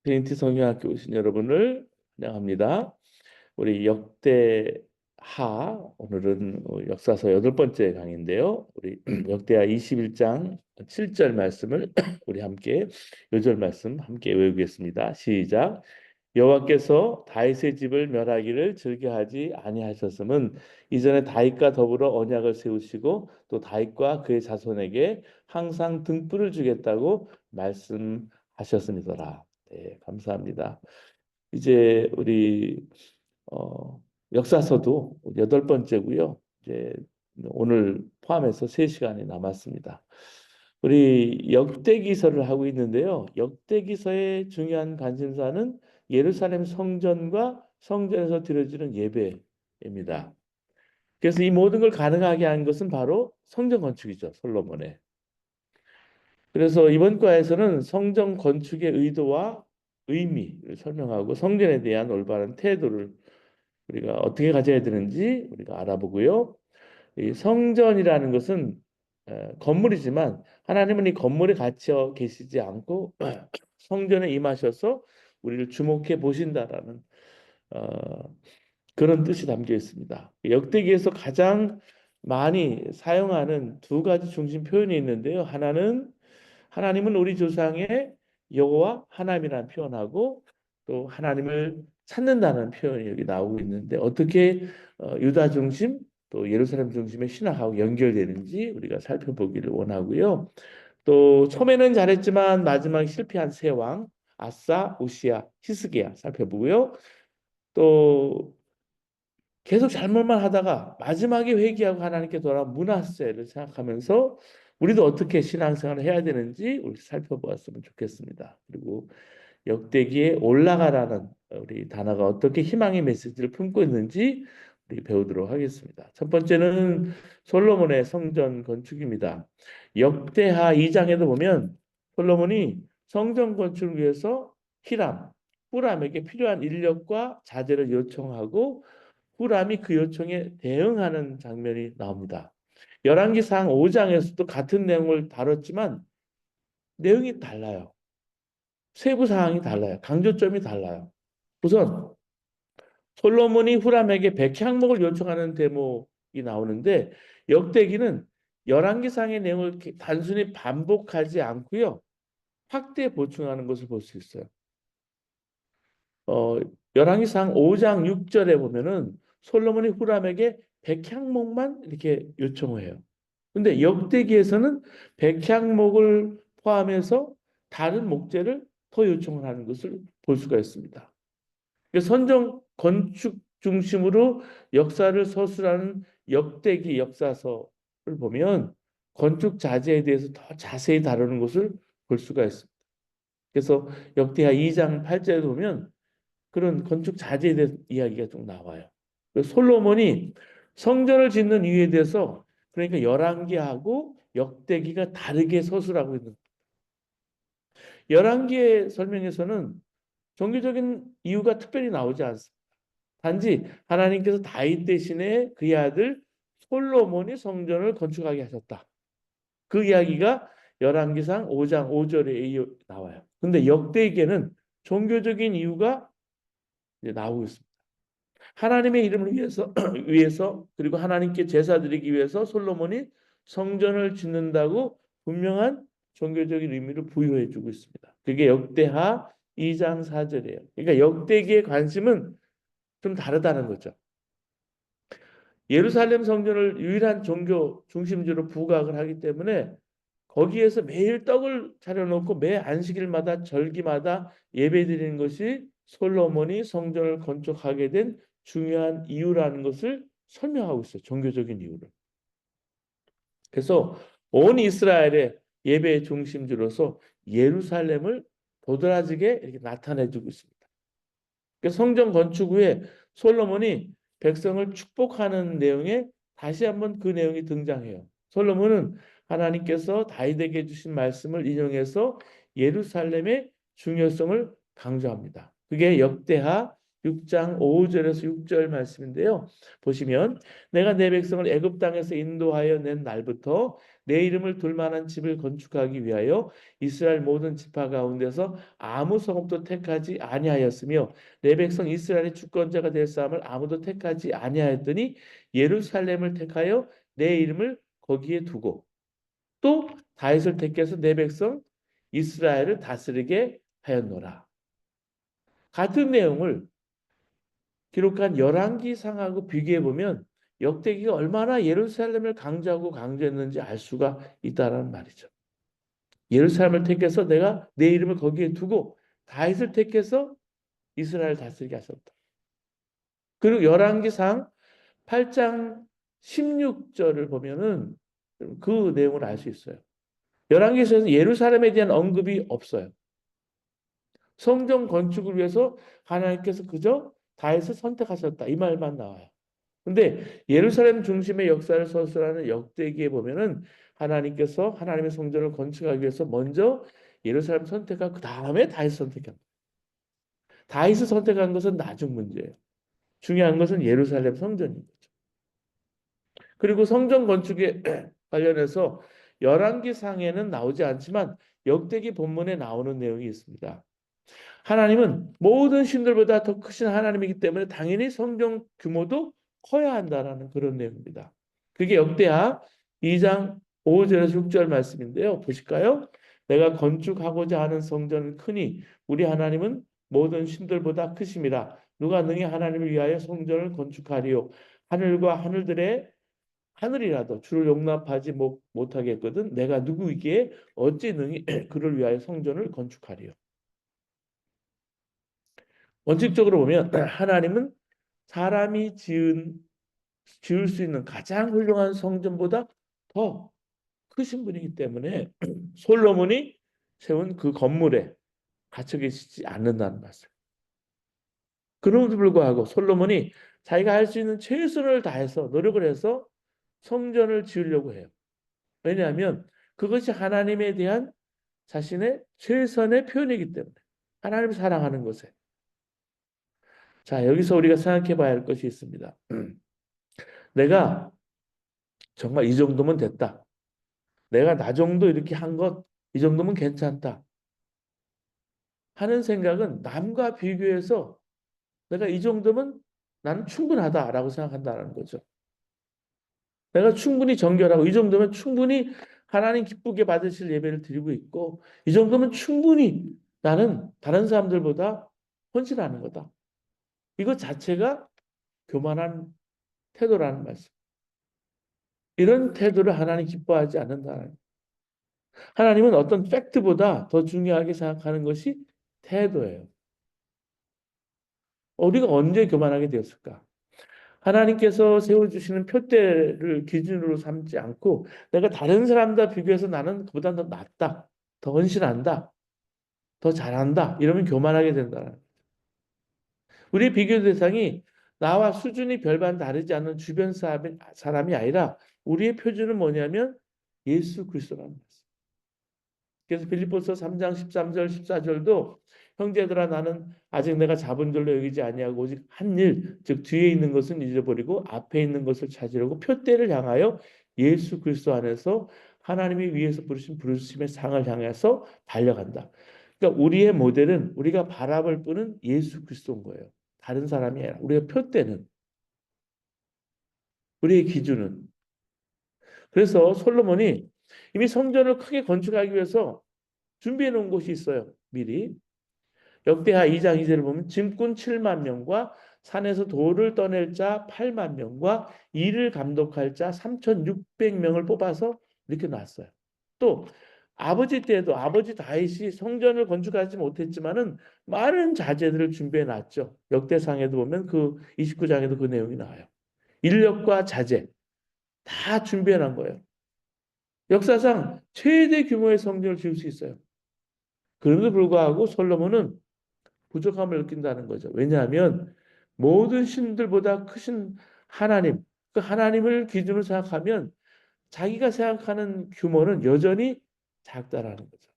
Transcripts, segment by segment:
트리니티 성경학교 오신 여러분을 환영합니다. 우리 역대하 오늘은 역사서 8번째 강의인데요. 우리 역대하 21장 7절 말씀을 우리 함께 요절 말씀 함께 외우겠습니다. 시작. 여호와께서 다윗의 집을 멸하기를 즐겨하지 아니하셨음은 이전에 다윗과 더불어 언약을 세우시고 또 다윗과 그의 자손에게 항상 등불을 주겠다고 말씀하셨음이더라. 네, 감사합니다. 이제 우리 역사서도 8번째고요. 이제 오늘 포함해서 3시간이 남았습니다. 우리 역대기서를 하고 있는데요. 역대기서의 중요한 관심사는 예루살렘 성전과 성전에서 드려지는 예배입니다. 그래서 이 모든 걸 가능하게 한 것은 바로 성전 건축이죠. 솔로몬의. 그래서 이번 과에서는 성전 건축의 의도와 의미를 설명하고 성전에 대한 올바른 태도를 우리가 어떻게 가져야 되는지 우리가 알아보고요. 이 성전이라는 것은 건물이지만 하나님은 이 건물에 갇혀 계시지 않고 성전에 임하셔서 우리를 주목해 보신다라는 어, 그런 뜻이 담겨 있습니다. 역대기에서 가장 많이 사용하는 두 가지 중심 표현이 있는데요. 하나는 하나님은 우리 조상의 여호와 하나님이라는 표현하고 또 하나님을 찾는다는 표현이 여기 나오고 있는데 어떻게 유다 중심 또 예루살렘 중심의 신학하고 연결되는지 우리가 살펴보기를 원하고요. 또 처음에는 잘했지만 마지막에 실패한 세 왕 아사, 우시야, 히스기야 살펴보고요. 또 계속 잘못만 하다가 마지막에 회개하고 하나님께 돌아온 므낫세를 생각하면서 우리도 어떻게 신앙생활을 해야 되는지 우리 살펴보았으면 좋겠습니다. 그리고 역대기에 올라가라는 우리 단어가 어떻게 희망의 메시지를 품고 있는지 우리 배우도록 하겠습니다. 첫 번째는 솔로몬의 성전 건축입니다. 역대하 2장에도 보면 솔로몬이 성전 건축을 위해서 후람에게 필요한 인력과 자재를 요청하고 후람이 그 요청에 대응하는 장면이 나옵니다. 열왕기상 5장에서도 같은 내용을 다뤘지만 내용이 달라요. 세부 사항이 달라요. 강조점이 달라요. 우선 솔로몬이 후람에게 백향목을 요청하는 대목이 나오는데 역대기는 열왕기상의 내용을 단순히 반복하지 않고요. 확대 보충하는 것을 볼 수 있어요. 어, 열왕기상 5장 6절에 보면은 솔로몬이 후람에게 백향목만 이렇게 요청을 해요. 근데 역대기에서는 백향목을 포함해서 다른 목재를 더 요청을 하는 것을 볼 수가 있습니다. 선정 건축 중심으로 역사를 서술하는 역대기 역사서를 보면 건축 자재에 대해서 더 자세히 다루는 것을 볼 수가 있습니다. 그래서 역대하 2장 8절에 보면 그런 건축 자재에 대한 이야기가 좀 나와요. 솔로몬이 성전을 짓는 이유에 대해서 그러니까 열왕기하고 역대기가 다르게 서술하고 있는 열왕기의 설명에서는 종교적인 이유가 특별히 나오지 않습니다. 단지 하나님께서 다윗 대신에 그의 아들 솔로몬이 성전을 건축하게 하셨다. 그 이야기가 열왕기상 5장 5절에 나와요. 근데 역대기에는 종교적인 이유가 이제 나오고 있습니다. 하나님의 이름을 위해서 그리고 하나님께 제사 드리기 위해서 솔로몬이 성전을 짓는다고 분명한 종교적인 의미를 부여해 주고 있습니다. 그게 역대하 2장 4절이에요. 그러니까 역대기의 관심은 좀 다르다는 거죠. 예루살렘 성전을 유일한 종교 중심지로 부각을 하기 때문에 거기에서 매일 떡을 차려놓고 매 안식일마다 절기마다 예배드리는 것이 솔로몬이 성전을 건축하게 된 중요한 이유라는 것을 설명하고 있어요. 종교적인 이유를. 그래서 온 이스라엘의 예배의 중심지로서 예루살렘을 도드라지게 이렇게 나타내주고 있습니다. 그래서 성전 건축 후에 솔로몬이 백성을 축복하는 내용에 다시 한번 그 내용이 등장해요. 솔로몬은 하나님께서 다윗에게 주신 말씀을 인용해서 예루살렘의 중요성을 강조합니다. 그게 역대하 6장 5절에서 6절 말씀인데요. 보시면 내가 내 백성을 애굽 땅에서 인도하여 낸 날부터 내 이름을 둘 만한 집을 건축하기 위하여 이스라엘 모든 지파 가운데서 아무 성읍도 택하지 아니하였으며 내 백성 이스라엘의 주권자가 될 사람을 아무도 택하지 아니하였더니 예루살렘을 택하여 내 이름을 거기에 두고 또 다윗을 택해서 내 백성 이스라엘을 다스리게 하였노라. 같은 내용을 기록한 열왕기상하고 비교해 보면 역대기가 얼마나 예루살렘을 강조하고 강조했는지 알 수가 있다라는 말이죠. 예루살렘을 택해서 내가 내 이름을 거기에 두고 다윗을 택해서 이스라엘 다스리게 하셨다. 그리고 열왕기상 8장 16절을 보면은 그 내용을 알 수 있어요. 열왕기서에서 예루살렘에 대한 언급이 없어요. 성전 건축을 위해서 하나님께서 그저 다윗을 선택하셨다. 이 말만 나와요. 근데 예루살렘 중심의 역사를 서술하는 역대기에 보면은 하나님께서 하나님의 성전을 건축하기 위해서 먼저 예루살렘 선택하고 그 다음에 다윗 선택합니다. 다윗을 선택한 것은 나중 문제예요. 중요한 것은 예루살렘 성전인 거죠. 그리고 성전 건축에 관련해서 열왕기상에는 나오지 않지만 역대기 본문에 나오는 내용이 있습니다. 하나님은 모든 신들보다 더 크신 하나님이기 때문에 당연히 성전 규모도 커야 한다라는 그런 내용입니다. 그게 역대하 2장 5절에서 6절 말씀인데요. 보실까요? 내가 건축하고자 하는 성전은 크니 우리 하나님은 모든 신들보다 크심이라. 누가 능히 하나님을 위하여 성전을 건축하리요. 하늘과 하늘들의 하늘이라도 주를 용납하지 못하겠거든. 내가 누구이기에 어찌 능히 그를 위하여 성전을 건축하리요. 원칙적으로 보면 하나님은 사람이 지을 수 있는 가장 훌륭한 성전보다 더 크신 분이기 때문에 솔로몬이 세운 그 건물에 갇혀 계시지 않는다는 말씀. 그럼에도 불구하고 솔로몬이 자기가 할 수 있는 최선을 다해서 노력을 해서 성전을 지으려고 해요. 왜냐하면 그것이 하나님에 대한 자신의 최선의 표현이기 때문에 하나님을 사랑하는 것에. 자, 여기서 우리가 생각해 봐야 할 것이 있습니다. 내가 정말 이 정도면 됐다. 내가 나 정도 이렇게 한 것, 이 정도면 괜찮다. 하는 생각은 남과 비교해서 내가 이 정도면 나는 충분하다라고 생각한다는 거죠. 내가 충분히 정결하고 이 정도면 충분히 하나님 기쁘게 받으실 예배를 드리고 있고 이 정도면 충분히 나는 다른 사람들보다 헌신하는 거다. 이것 자체가 교만한 태도라는 말씀. 이런 태도를 하나님 기뻐하지 않는다. 하나님은 어떤 팩트보다 더 중요하게 생각하는 것이 태도예요. 우리가 언제 교만하게 되었을까? 하나님께서 세워주시는 표대를 기준으로 삼지 않고 내가 다른 사람과 비교해서 나는 그보다 더 낫다, 더 헌신한다, 더 잘한다 이러면 교만하게 된다. 우리의 비교 대상이 나와 수준이 별반 다르지 않은 주변 사람이 아니라 우리의 표준은 뭐냐면 예수 그리스도라는 거예요. 그래서 빌립보서 3장 13절 14절도 형제들아 나는 아직 내가 잡은 줄로 여기지 아니하고 오직 한 일, 즉 뒤에 있는 것은 잊어버리고 앞에 있는 것을 찾으려고 표대를 향하여 예수 그리스도 안에서 하나님이 위에서 부르신 부르심의 상을 향해서 달려간다. 그러니까 우리의 모델은 우리가 바라볼 분은 예수 그리스도인 거예요. 다른 사람이 아니라 우리의 표대는 우리의 기준은. 그래서 솔로몬이 이미 성전을 크게 건축하기 위해서 준비해 놓은 곳이 있어요. 미리. 역대하 2장 2절을 보면 짐꾼 7만 명과 산에서 돌을 떠낼 자 8만 명과 일을 감독할 자 3,600명을 뽑아서 이렇게 놨어요. 또 아버지 때도 아버지 다윗이 성전을 건축하지 못했지만은 많은 자재들을 준비해 놨죠. 역대상에도 보면 그 29장에도 그 내용이 나와요. 인력과 자재 다 준비해 놓은 거예요. 역사상 최대 규모의 성전을 지을 수 있어요. 그럼에도 불구하고 솔로몬은 부족함을 느낀다는 거죠. 왜냐하면 모든 신들보다 크신 하나님, 그 하나님을 기준으로 생각하면 자기가 생각하는 규모는 여전히 작다라는 거죠.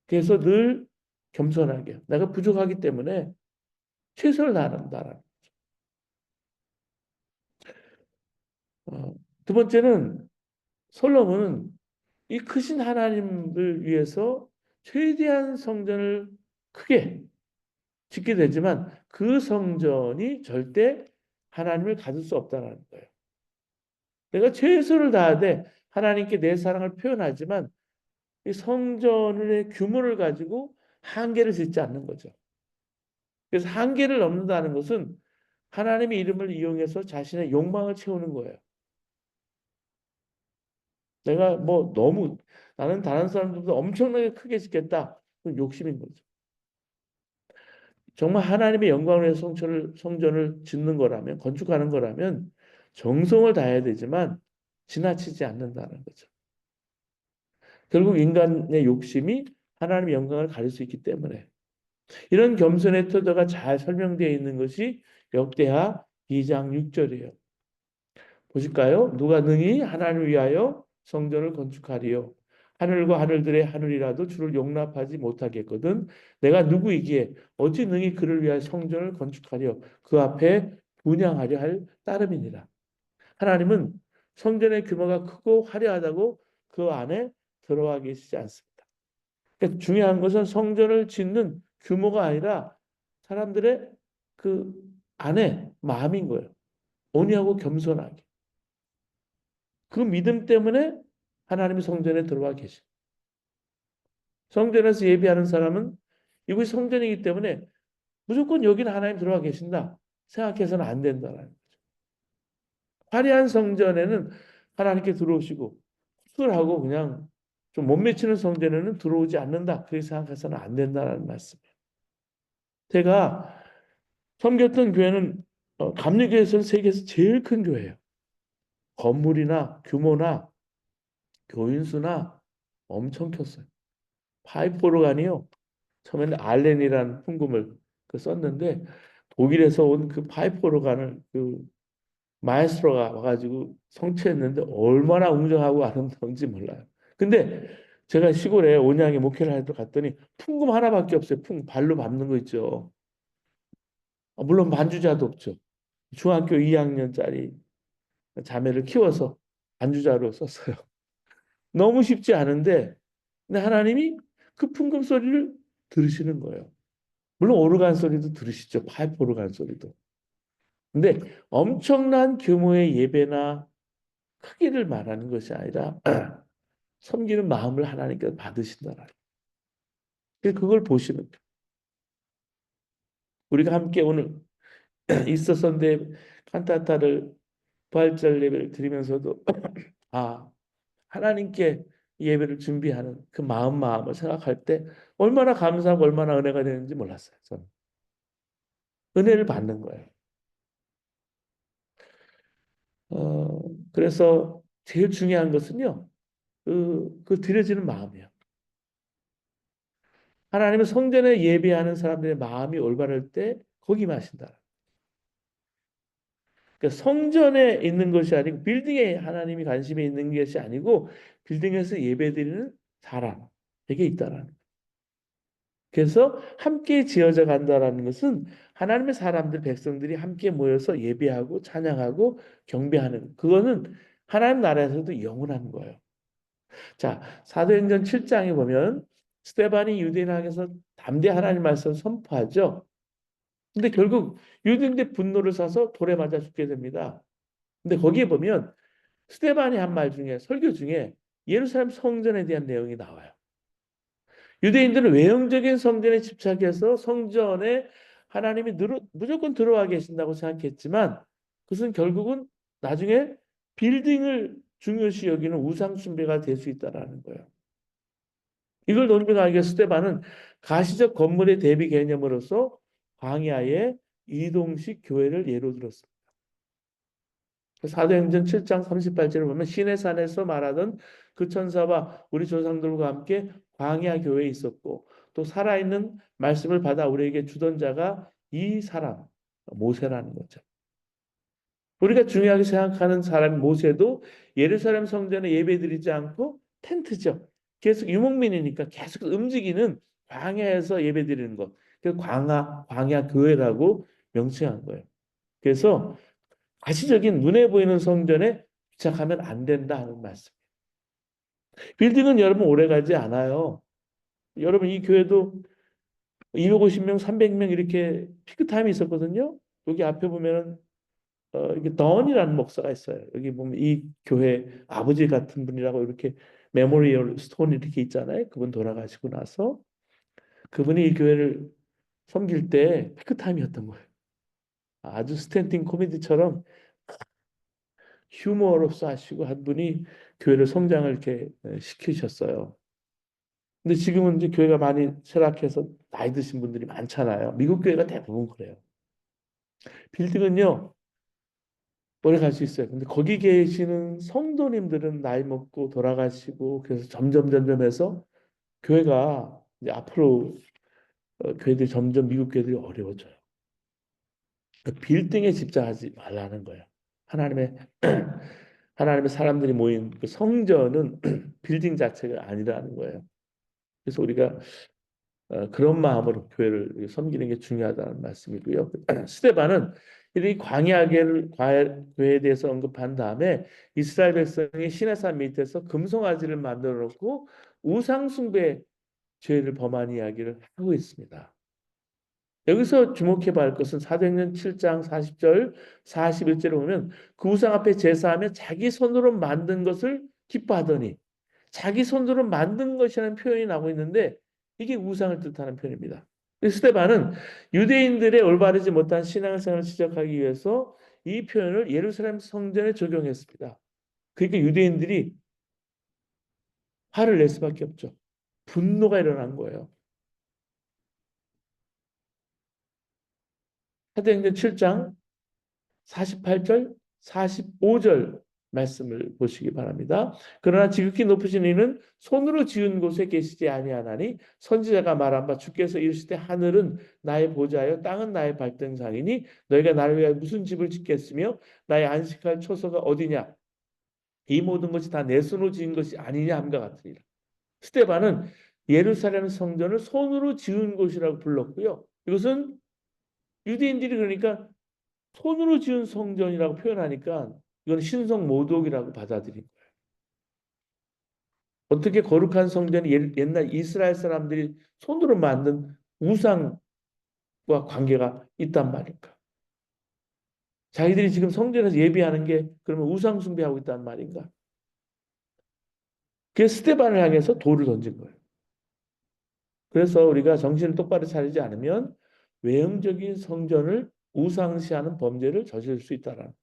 그래서 늘 겸손하게 내가 부족하기 때문에 최선을 다한다라는. 두 번째는 솔로몬은 이 크신 하나님을 위해서 최대한 성전을 크게 짓게 되지만 그 성전이 절대 하나님을 가질 수 없다는 거예요. 내가 최선을 다하되 하나님께 내 사랑을 표현하지만 이 성전의 규모를 가지고 한계를 짓지 않는 거죠. 그래서 한계를 넘는다는 것은 하나님의 이름을 이용해서 자신의 욕망을 채우는 거예요. 내가 뭐 너무 나는 다른 사람들보다 엄청나게 크게 짓겠다. 그건 욕심인 거죠. 정말 하나님의 영광을 위해서 성전을 짓는 거라면, 건축하는 거라면 정성을 다해야 되지만 지나치지 않는다는 거죠. 결국 인간의 욕심이 하나님의 영광을 가릴 수 있기 때문에 이런 겸손의 태도가 잘 설명되어 있는 것이 역대하 2장 6절이에요. 보실까요? 누가 능히 하나님을 위하여 성전을 건축하리요. 하늘과 하늘들의 하늘이라도 주를 용납하지 못하겠거든. 내가 누구이기에 어찌 능히 그를 위하여 성전을 건축하리요. 그 앞에 분향하려 할 따름이니라. 하나님은 성전의 규모가 크고 화려하다고 그 안에 들어와 계시지 않습니다. 그러니까 중요한 것은 성전을 짓는 규모가 아니라 사람들의 그 안에 마음인 거예요. 온유하고 겸손하게. 그 믿음 때문에 하나님이 성전에 들어와 계신. 성전에서 예배하는 사람은 이곳이 성전이기 때문에 무조건 여기는 하나님 들어와 계신다 생각해서는 안 된다라는 거죠. 화려한 성전에는 하나님께 들어오시고 헛술하고 그냥 좀 못 미치는 성전에는 들어오지 않는다 그렇게 생각해서는 안 된다라는 말씀이에요. 제가 섬겼던 교회는 감리교에서는 세계에서 제일 큰 교회예요. 건물이나 규모나 교인 수나 엄청 컸어요. 파이프 오르간이요. 처음에는 알렌이라는 풍금을 썼는데 독일에서 온 그 파이프 오르간을 그 마에스트로가 와가지고 성취했는데 얼마나 웅장하고 아름다운지 몰라요. 근데 제가 시골에 온양에 목회를 하러 갔더니 풍금 하나밖에 없어요. 발로 밟는 거 있죠. 물론 반주자도 없죠. 중학교 2학년짜리 자매를 키워서 반주자로 썼어요. 너무 쉽지 않은데 근데 하나님이 그 풍금 소리를 들으시는 거예요. 물론 오르간 소리도 들으시죠. 파이프 오르간 소리도. 근데 엄청난 규모의 예배나 크기를 말하는 것이 아니라 섬기는 마음을 하나님께서 받으신다라. 그걸 보시는 거예요. 우리가 함께 오늘 이스터 선대 칸타타를 부활절 예배를 드리면서도 아 하나님께 예배를 준비하는 그 마음을 생각할 때 얼마나 감사하고 얼마나 은혜가 되는지 몰랐어요. 저는 은혜를 받는 거예요. 어, 그래서 제일 중요한 것은요, 그 드려지는 마음이에요. 하나님은 성전에 예배하는 사람들의 마음이 올바를 때 거기 마신다. 그러니까 성전에 있는 것이 아니고 빌딩에 하나님이 관심이 있는 것이 아니고 빌딩에서 예배드리는 사람에게 있다라는. 그래서 함께 지어져 간다라는 것은 하나님의 사람들 백성들이 함께 모여서 예배하고 찬양하고 경배하는 그거는 하나님 나라에서도 영원한 거예요. 자, 사도행전 7장에 보면 스데반이 유대인에게서 담대 하나님 말씀을 선포하죠. 근데 결국 유대인들 분노를 사서 돌에 맞아 죽게 됩니다. 근데 거기에 보면 스데반이 한 말 중에 설교 중에 예루살렘 성전에 대한 내용이 나와요. 유대인들은 외형적인 성전에 집착해서 성전에 하나님이 무조건 들어와 계신다고 생각했지만 그것은 결국은 나중에 빌딩을 중요시 여기는 우상 숭배가 될 수 있다라는 거예요. 이걸 논증하기 위해 스데반은 가시적 건물의 대비 개념으로서 광야의 이동식 교회를 예로 들었습니다. 사도행전 7장 38절을 보면 시내 산에서 말하던 그 천사와 우리 조상들과 함께 광야 교회에 있었고 또 살아있는 말씀을 받아 우리에게 주던 자가 이 사람 모세라는 거죠. 우리가 중요하게 생각하는 사람 모세도 예루살렘 성전에 예배드리지 않고 텐트죠. 계속 유목민이니까 계속 움직이는 광야에서 예배드리는 것. 그래서 광야 교회라고 명칭한 거예요. 그래서 가시적인 눈에 보이는 성전에 집착하면 안 된다 하는 말씀. 빌딩은 여러분 오래 가지 않아요. 여러분 이 교회도 250명, 300명 이렇게 피크타임이 있었거든요. 여기 앞에 보면은 이게 던이라는 목사가 있어요. 여기 보면 이 교회 아버지 같은 분이라고 이렇게 메모리얼 스톤 이렇게 있잖아요. 그분 돌아가시고 나서 그분이 이 교회를 섬길 때 피크타임이었던 거예요. 아주 스탠딩 코미디처럼 휴머로서 하시고 한 분이 교회를 성장을 이렇게 시키셨어요. 근데 지금은 이제 교회가 많이 쇠락해서 나이 드신 분들이 많잖아요. 미국 교회가 대부분 그래요. 빌딩은요, 오래 갈 수 있어요. 근데 거기 계시는 성도님들은 나이 먹고 돌아가시고 그래서 점점 해서 교회가 이제 앞으로 교회들이 점점 미국 교회들이 어려워져요. 그 빌딩에 집착하지 말라는 거예요. 하나님의 하나님의 사람들이 모인 그 성전은 빌딩 자체가 아니라는 거예요. 그래서 우리가 그런 마음으로 교회를 섬기는 게 중요하다는 말씀이고요. 스데반은 이 교회에 대해서 언급한 다음에 이스라엘 백성이 시내산 밑에서 금송아지를 만들어 놓고 우상 숭배 죄를 범한 이야기를 하고 있습니다. 여기서 주목해 봐야 할 것은 사도행전 7장 40절 41절에 보면 그 우상 앞에 제사하며 자기 손으로 만든 것을 기뻐하더니 자기 손으로 만든 것이라는 표현이 나오고 있는데 이게 우상을 뜻하는 표현입니다. 스데반은 유대인들의 올바르지 못한 신앙생활을 지적하기 위해서 이 표현을 예루살렘 성전에 적용했습니다. 그러니까 유대인들이 화를 낼 수밖에 없죠. 분노가 일어난 거예요. 사도행전 7장 48절, 45절 말씀을 보시기 바랍니다. 그러나 지극히 높으신 이는 손으로 지은 곳에 계시지 아니하나니 선지자가 말한 바 주께서 이르시되 하늘은 나의 보좌요 땅은 나의 발등상이니 너희가 나를 위하여 무슨 집을 짓겠으며 나의 안식할 초소가 어디냐 이 모든 것이 다 내 손으로 지은 것이 아니냐 함과 같으니라. 스데반은 예루살렘 성전을 손으로 지은 곳이라고 불렀고요. 이것은 유대인들이 그러니까 손으로 지은 성전이라고 표현하니까 이건 신성 모독이라고 받아들인 거예요. 어떻게 거룩한 성전이 옛날 이스라엘 사람들이 손으로 만든 우상과 관계가 있단 말인가? 자기들이 지금 성전에서 예배하는 게 그러면 우상 숭배하고 있단 말인가? 그래서 스데반을 향해서 돌을 던진 거예요. 그래서 우리가 정신을 똑바로 차리지 않으면 외형적인 성전을 우상시하는 범죄를 저지를 수 있다라는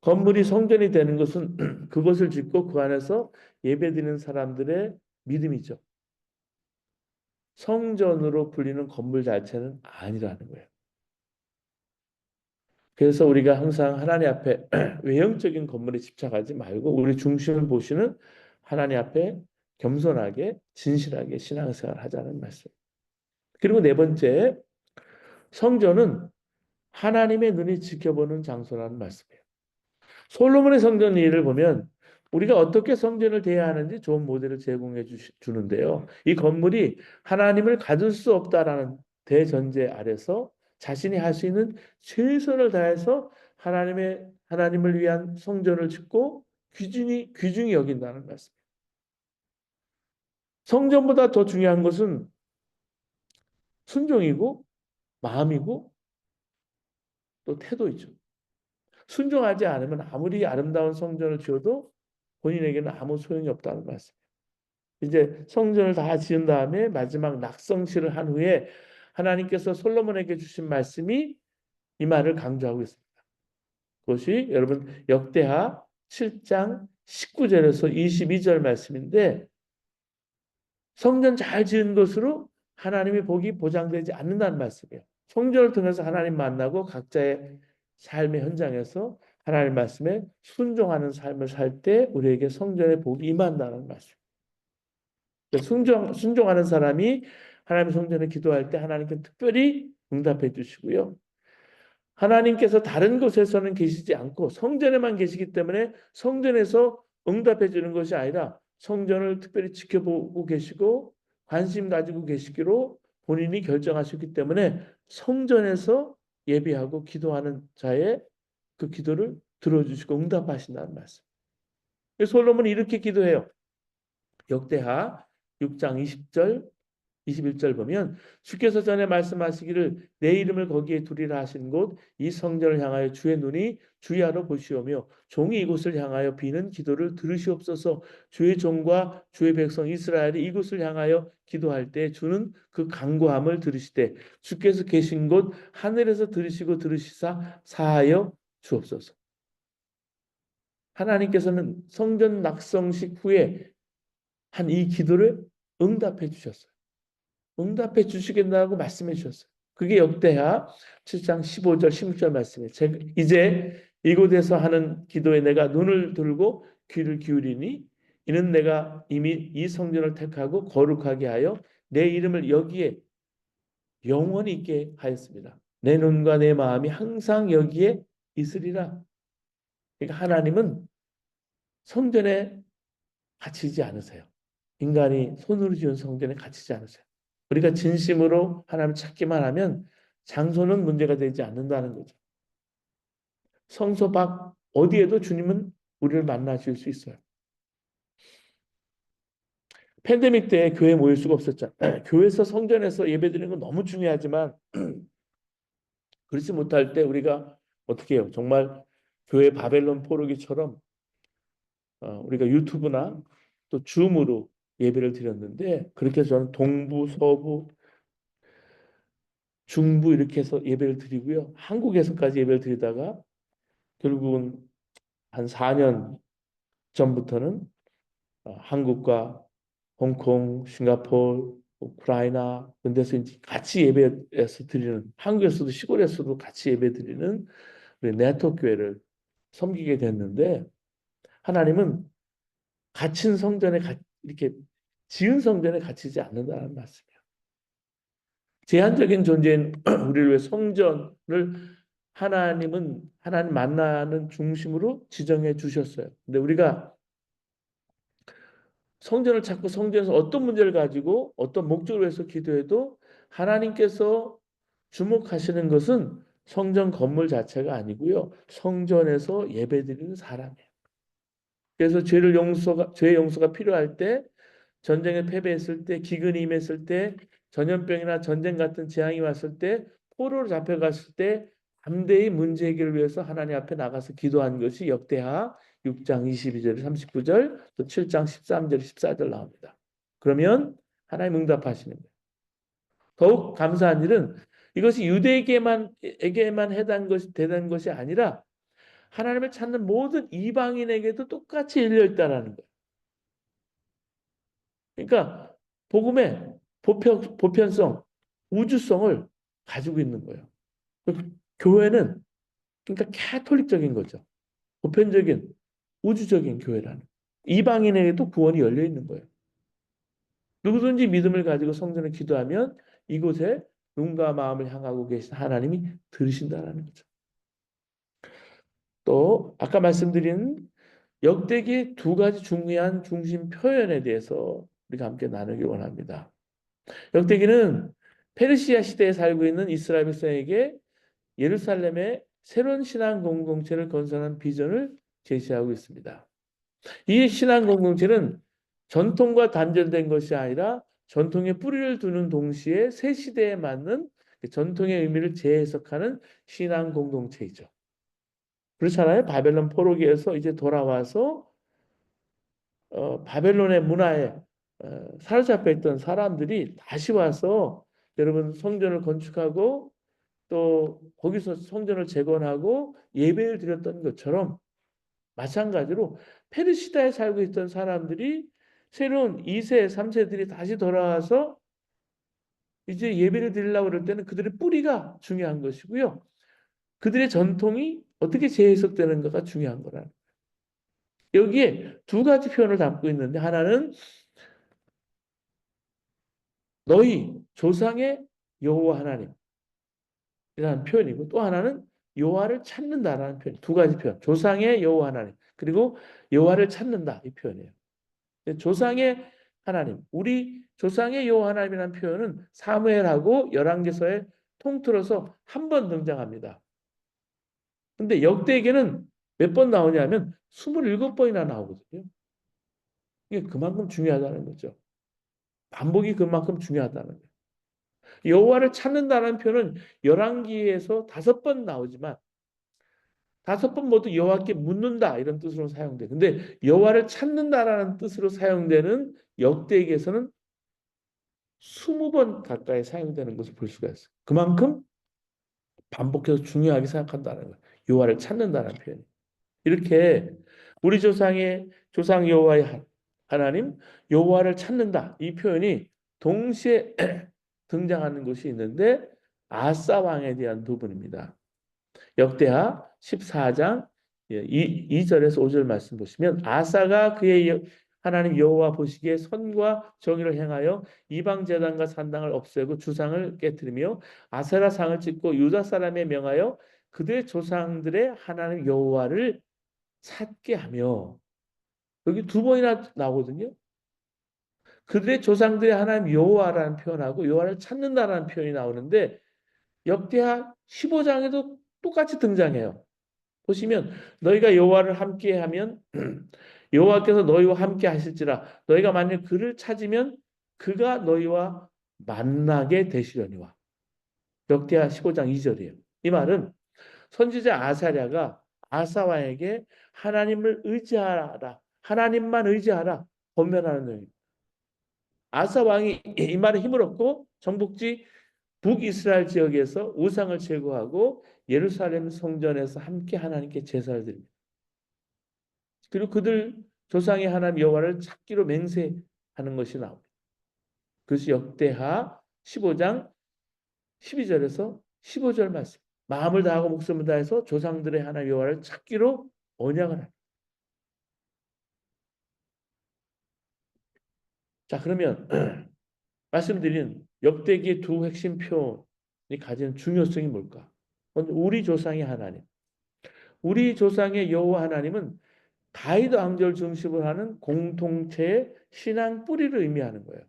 건물이 성전이 되는 것은 그것을 짓고 그 안에서 예배드리는 사람들의 믿음이죠. 성전으로 불리는 건물 자체는 아니라는 거예요. 그래서 우리가 항상 하나님 앞에 외형적인 건물에 집착하지 말고 우리 중심을 보시는 하나님 앞에 겸손하게 진실하게 신앙생활 하자는 말씀. 그리고 네 번째, 성전은 하나님의 눈이 지켜보는 장소라는 말씀이에요. 솔로몬의 성전 일을 보면 우리가 어떻게 성전을 대해야 하는지 좋은 모델을 제공해 주는데요. 이 건물이 하나님을 가둘 수 없다라는 대전제 아래서 자신이 할 수 있는 최선을 다해서 하나님을 위한 성전을 짓고 귀중히 여긴다는 말씀. 성전보다 더 중요한 것은 순종이고 마음이고 또 태도이죠. 순종하지 않으면 아무리 아름다운 성전을 지어도 본인에게는 아무 소용이 없다는 말씀. 이제 성전을 다 지은 다음에 마지막 낙성치를 한 후에 하나님께서 솔로몬에게 주신 말씀이 이 말을 강조하고 있습니다. 그것이 여러분 역대하 7장 19절에서 22절 말씀인데 성전 잘 지은 것으로 하나님의 복이 보장되지 않는다는 말씀이에요. 성전을 통해서 하나님 만나고 각자의 삶의 현장에서 하나님 말씀에 순종하는 삶을 살 때 우리에게 성전의 복이 임한다는 말씀. 순종하는 사람이 하나님의 성전에 기도할 때 하나님께 특별히 응답해 주시고요. 하나님께서 다른 곳에서는 계시지 않고 성전에만 계시기 때문에 성전에서 응답해 주는 것이 아니라 성전을 특별히 지켜보고 계시고 관심 가지고 계시기로 본인이 결정하셨기 때문에 성전에서 예배하고 기도하는 자의 그 기도를 들어주시고 응답하신다는 말씀. 솔로몬이 이렇게 기도해요. 역대하 6장 20절 21절 보면 주께서 전에 말씀하시기를 내 이름을 거기에 두리라 하신 곳 이 성전을 향하여 주의 눈이 주야로 보시오며 종이 이곳을 향하여 비는 기도를 들으시옵소서. 주의 종과 주의 백성 이스라엘이 이곳을 향하여 기도할 때 주는 그 간구함을 들으시되 주께서 계신 곳 하늘에서 들으시고 들으시사 사하여 주옵소서. 하나님께서는 성전 낙성식 후에 한 이 기도를 응답해 주셨어요. 응답해 주시겠다고 말씀해 주셨어요. 그게 역대하 7장 15절 16절 말씀이에요. 이제 이곳에서 하는 기도에 내가 눈을 들고 귀를 기울이니 이는 내가 이미 이 성전을 택하고 거룩하게 하여 내 이름을 여기에 영원히 있게 하였습니다. 내 눈과 내 마음이 항상 여기에 있으리라. 그러니까 하나님은 성전에 갇히지 않으세요. 인간이 손으로 지은 성전에 갇히지 않으세요. 우리가 진심으로 하나님을 찾기만 하면 장소는 문제가 되지 않는다는 거죠. 성소 밖 어디에도 주님은 우리를 만나실 수 있어요. 팬데믹 때 교회에 모일 수가 없었잖아요. 교회에서 성전에서 예배드리는 건 너무 중요하지만 그렇지 못할 때 우리가 어떻게 해요? 정말 교회 바벨론 포로기처럼 우리가 유튜브나 또 줌으로 예배를 드렸는데 그렇게 해서 저는 동부, 서부, 중부 이렇게 해서 예배를 드리고요. 한국에서까지 예배를 드리다가 결국은 한 4년 전부터는 한국과 홍콩, 싱가포르, 우크라이나 이런 데서 이제 같이 예배에서 드리는 한국에서도 시골에서도 같이 예배 드리는 우리 네트워크 교회를 섬기게 됐는데 하나님은 갇힌 성전에 이렇게 지은 성전에 갇히지 않는다는 말씀이에요. 제한적인 존재인 우리를 위해 성전을 하나님은 하나님 만나는 중심으로 지정해 주셨어요. 근데 우리가 성전을 찾고 성전에서 어떤 문제를 가지고 어떤 목적을 위해서 기도해도 하나님께서 주목하시는 것은 성전 건물 자체가 아니고요. 성전에서 예배드리는 사람이에요. 그래서 죄 용서가 필요할 때 전쟁에 패배했을 때 기근이 임했을 때 전염병이나 전쟁 같은 재앙이 왔을 때 포로로 잡혀갔을 때 담대히 문제 해결을 위해서 하나님 앞에 나가서 기도한 것이 역대하 6장 22절 39절 또 7장 13절 14절 나옵니다. 그러면 하나님 응답하시는 거예요. 더욱 감사한 일은 이것이 유대에게만 해당 것이 아니라 하나님을 찾는 모든 이방인에게도 똑같이 열려 있다라는 거예요. 그러니까 복음의 보편성, 우주성을 가지고 있는 거예요. 교회는 그러니까 캐톨릭적인 거죠. 보편적인 우주적인 교회라는 이방인에게도 구원이 열려 있는 거예요. 누구든지 믿음을 가지고 성전에 기도하면 이곳에 눈과 마음을 향하고 계신 하나님이 들으신다라는 거죠. 또 아까 말씀드린 역대기 두 가지 중요한 중심 표현에 대해서 우리가 함께 나누기 원합니다. 역대기는 페르시아 시대에 살고 있는 이스라엘 백성에게 예루살렘의 새로운 신앙 공동체를 건설하는 비전을 제시하고 있습니다. 이 신앙 공동체는 전통과 단절된 것이 아니라 전통에 뿌리를 두는 동시에 새 시대에 맞는 전통의 의미를 재해석하는 신앙 공동체이죠. 그렇잖아요. 바벨론 포로기에서 이제 돌아와서 바벨론의 문화에 사로잡혀 있던 사람들이 다시 와서 여러분 성전을 건축하고 또 거기서 성전을 재건하고 예배를 드렸던 것처럼 마찬가지로 페르시다에 살고 있던 사람들이 새로운 2세, 3세들이 다시 돌아와서 이제 예배를 드리려고 그럴 때는 그들의 뿌리가 중요한 것이고요. 그들의 전통이 어떻게 재해석되는가가 중요한 거라는 거예요. 여기에 두 가지 표현을 담고 있는데 하나는 너희 조상의 여호와 하나님이라는 표현이고 또 하나는 여호와를 찾는다라는 표현. 두 가지 표현. 조상의 여호와 하나님 그리고 여호와를 찾는다 이 표현이에요. 조상의 하나님. 우리 조상의 여호와 하나님이라는 표현은 사무엘하고 열왕기서에 통틀어서 한 번 등장합니다. 근데 역대기에는 몇 번 나오냐면 27번이나 나오거든요. 이게 그만큼 중요하다는 거죠. 반복이 그만큼 중요하다는 거예요. 여호와를 찾는다는 표현은 열왕기에서 5번 나오지만 5번 모두 여호와께 묻는다 이런 뜻으로 사용돼. 근데 여호와를 찾는다라는 뜻으로 사용되는 역대기에서는 20번 가까이 사용되는 것을 볼 수가 있어요. 그만큼 반복해서 중요하게 생각한다는 거예요. 여호와를 찾는다는 표현이. 이렇게 우리 조상의 조상 여호와의 하나님 여호와를 찾는다. 이 표현이 동시에 등장하는 것이 있는데 아사 왕에 대한 부분입니다. 역대하 14장 2절에서 5절 말씀 보시면 아사가 그의 하나님 여호와 보시기에 선과 정의를 행하여 이방 제단과 산당을 없애고 주상을 깨뜨리며 아세라 상을 찍고 유다 사람에 명하여 그들의 조상들의 하나님 여호와를 찾게 하며 여기 2번이나 나오거든요. 그들의 조상들의 하나님 여호와라는 표현하고 여호와를 찾는다라는 표현이 나오는데 역대하 15장에도 똑같이 등장해요. 보시면 너희가 여호와를 함께하면 여호와께서 너희와 함께 하실지라 너희가 만약 그를 찾으면 그가 너희와 만나게 되시려니와. 역대하 15장 2절이에요. 이 말은 선지자 아사랴가 아사왕에게 하나님을 의지하라. 하나님만 의지하라. 권면하는 내용입니다. 아사왕이 이 말에 힘을 얻고 정복지 북이스라엘 지역에서 우상을 제거하고 예루살렘 성전에서 함께 하나님께 제사를 드립니다. 그리고 그들 조상의 하나님 여호와를 찾기로 맹세하는 것이 나옵니다. 그것이 역대하 15장 12절에서 15절 말씀. 마음을 다하고 목숨을 다해서 조상들의 하나님 여호와를 찾기로 언약을 합니다. 자, 그러면 말씀드린 역대기의 2 핵심 표현이 가지는 중요성이 뭘까? 먼저 우리 조상의 하나님. 우리 조상의 여호와 하나님은 다윗 왕조를 중심으로 하는 공동체의 신앙 뿌리를 의미하는 거예요.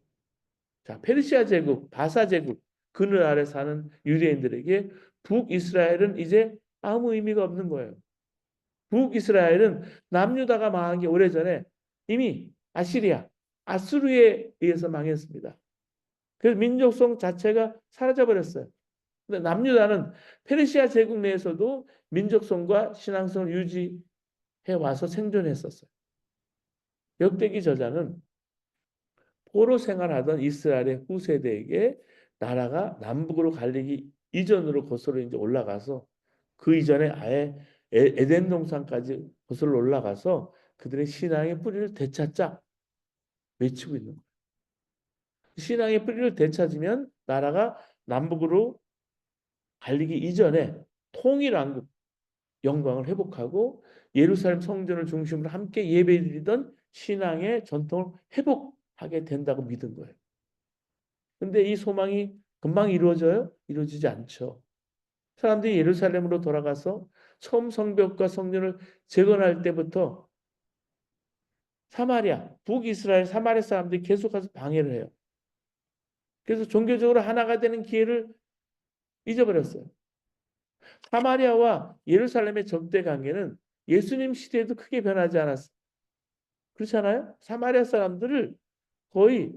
자, 페르시아 제국, 바사 제국, 그늘 아래 사는 유대인들에게 북이스라엘은 이제 아무 의미가 없는 거예요. 북이스라엘은 남유다가 망한 게 오래전에 이미 아시리아, 아수르에 의해서 망했습니다. 그래서 민족성 자체가 사라져버렸어요. 근데 남유다는 페르시아 제국 내에서도 민족성과 신앙성을 유지해 와서 생존했었어요. 역대기 저자는 포로 생활하던 이스라엘의 후세대에게 나라가 남북으로 갈리기 이전으로 거슬러 이제 올라가서 그 이전에 아예 에덴 동산까지 거슬러 올라가서 그들의 신앙의 뿌리를 되찾자 외치고 있는 거예요. 신앙의 뿌리를 되찾으면 나라가 남북으로 갈리기 이전에 통일왕국 영광을 회복하고 예루살렘 성전을 중심으로 함께 예배드리던 신앙의 전통을 회복하게 된다고 믿은 거예요. 근데 이 소망이 금방 이루어져요? 이루어지지 않죠. 사람들이 예루살렘으로 돌아가서 처음 성벽과 성전을 재건할 때부터 사마리아, 북이스라엘 사마리아 사람들이 계속해서 방해를 해요. 그래서 종교적으로 하나가 되는 기회를 잊어버렸어요. 사마리아와 예루살렘의 적대 관계는 예수님 시대에도 크게 변하지 않았어요. 그렇잖아요? 사마리아 사람들을 거의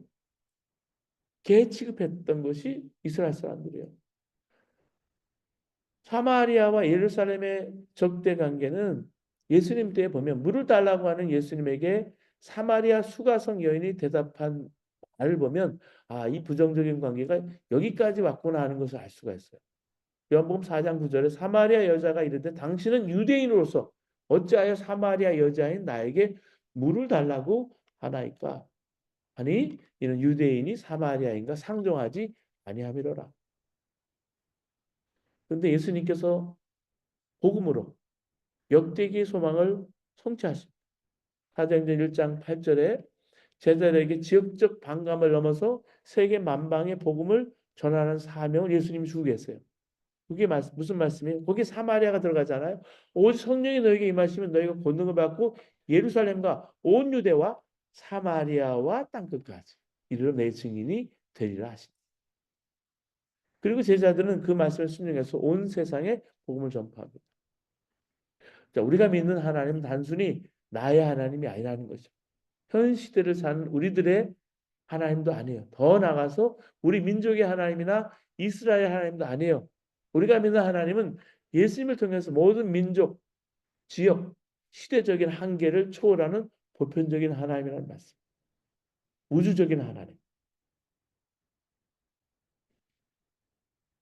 개 취급했던 것이 이스라엘 사람들이에요. 사마리아와 예루살렘의 적대 관계는 예수님 때에 보면 물을 달라고 하는 예수님에게 사마리아 수가성 여인이 대답한 말을 보면 아, 이 부정적인 관계가 여기까지 왔구나 하는 것을 알 수가 있어요. 요한복음 4장 9절에 사마리아 여자가 이르되 당신은 유대인으로서 어찌하여 사마리아 여자인 나에게 물을 달라고 하나이까? 아니 이는 유대인이 사마리아인과 상종하지 아니함이로라. 그런데 예수님께서 복음으로 역대기의 소망을 성취하십니다. 사도행전 1장 8절에 제자들에게 지역적 반감을 넘어서 세계 만방의 복음을 전하는 사명을 예수님이 주고 계세요. 그게 무슨 말씀이에요? 거기 사마리아가 들어가잖아요. 오직 성령이 너에게 임하시면 너희가 권능을 받고 예루살렘과 온 유대와 사마리아와 땅끝까지 이르러 내 증인이 되리라 하시니. 그리고 제자들은 그 말씀을 순종해서 온 세상에 복음을 전파합니다. 자, 우리가 믿는 하나님은 단순히 나의 하나님이 아니라는 거죠. 현 시대를 사는 우리들의 하나님도 아니에요. 더 나아가서 우리 민족의 하나님이나 이스라엘 하나님도 아니에요. 우리가 믿는 하나님은 예수님을 통해서 모든 민족, 지역, 시대적인 한계를 초월하는 보편적인 하나님이라는 말씀. 우주적인 하나님.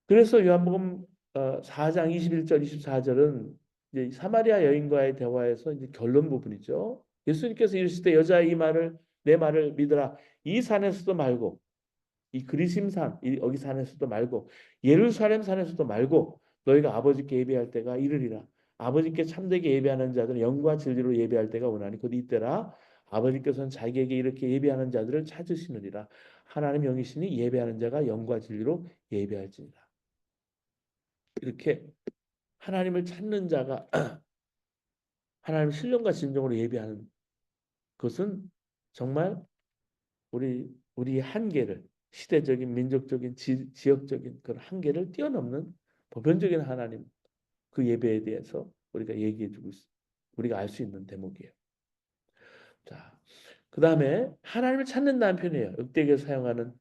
그래서 요한복음 4장 21절, 24절은 이제 사마리아 여인과의 대화에서 이제 결론 부분이죠. 예수님께서 이르실 때 여자의 이 말을 내 말을 믿으라. 이 산에서도 말고 이 그리심산 여기 산에서도 말고 예루살렘 산에서도 말고 너희가 아버지께 예배할 때가 이르리라. 아버지께 참되게 예배하는 자들은 영과 진리로 예배할 때가 오나니 곧 이때라. 아버지께서는 자기에게 이렇게 예배하는 자들을 찾으시느니라. 하나님 영이시니 예배하는 자가 영과 진리로 예배할지니라. 이렇게 하나님을 찾는 자가 하나님 신령과 진정으로 예배하는 것은 정말 우리 한계를 시대적인 민족적인 지역적인 그런 한계를 뛰어넘는 보편적인 하나님 그 예배에 대해서 우리가 얘기해주고 있습니다. 우리가 알 수 있는 대목이에요. 자, 그 다음에 하나님을 찾는다는 표현이에요. 역대기에서 사용하는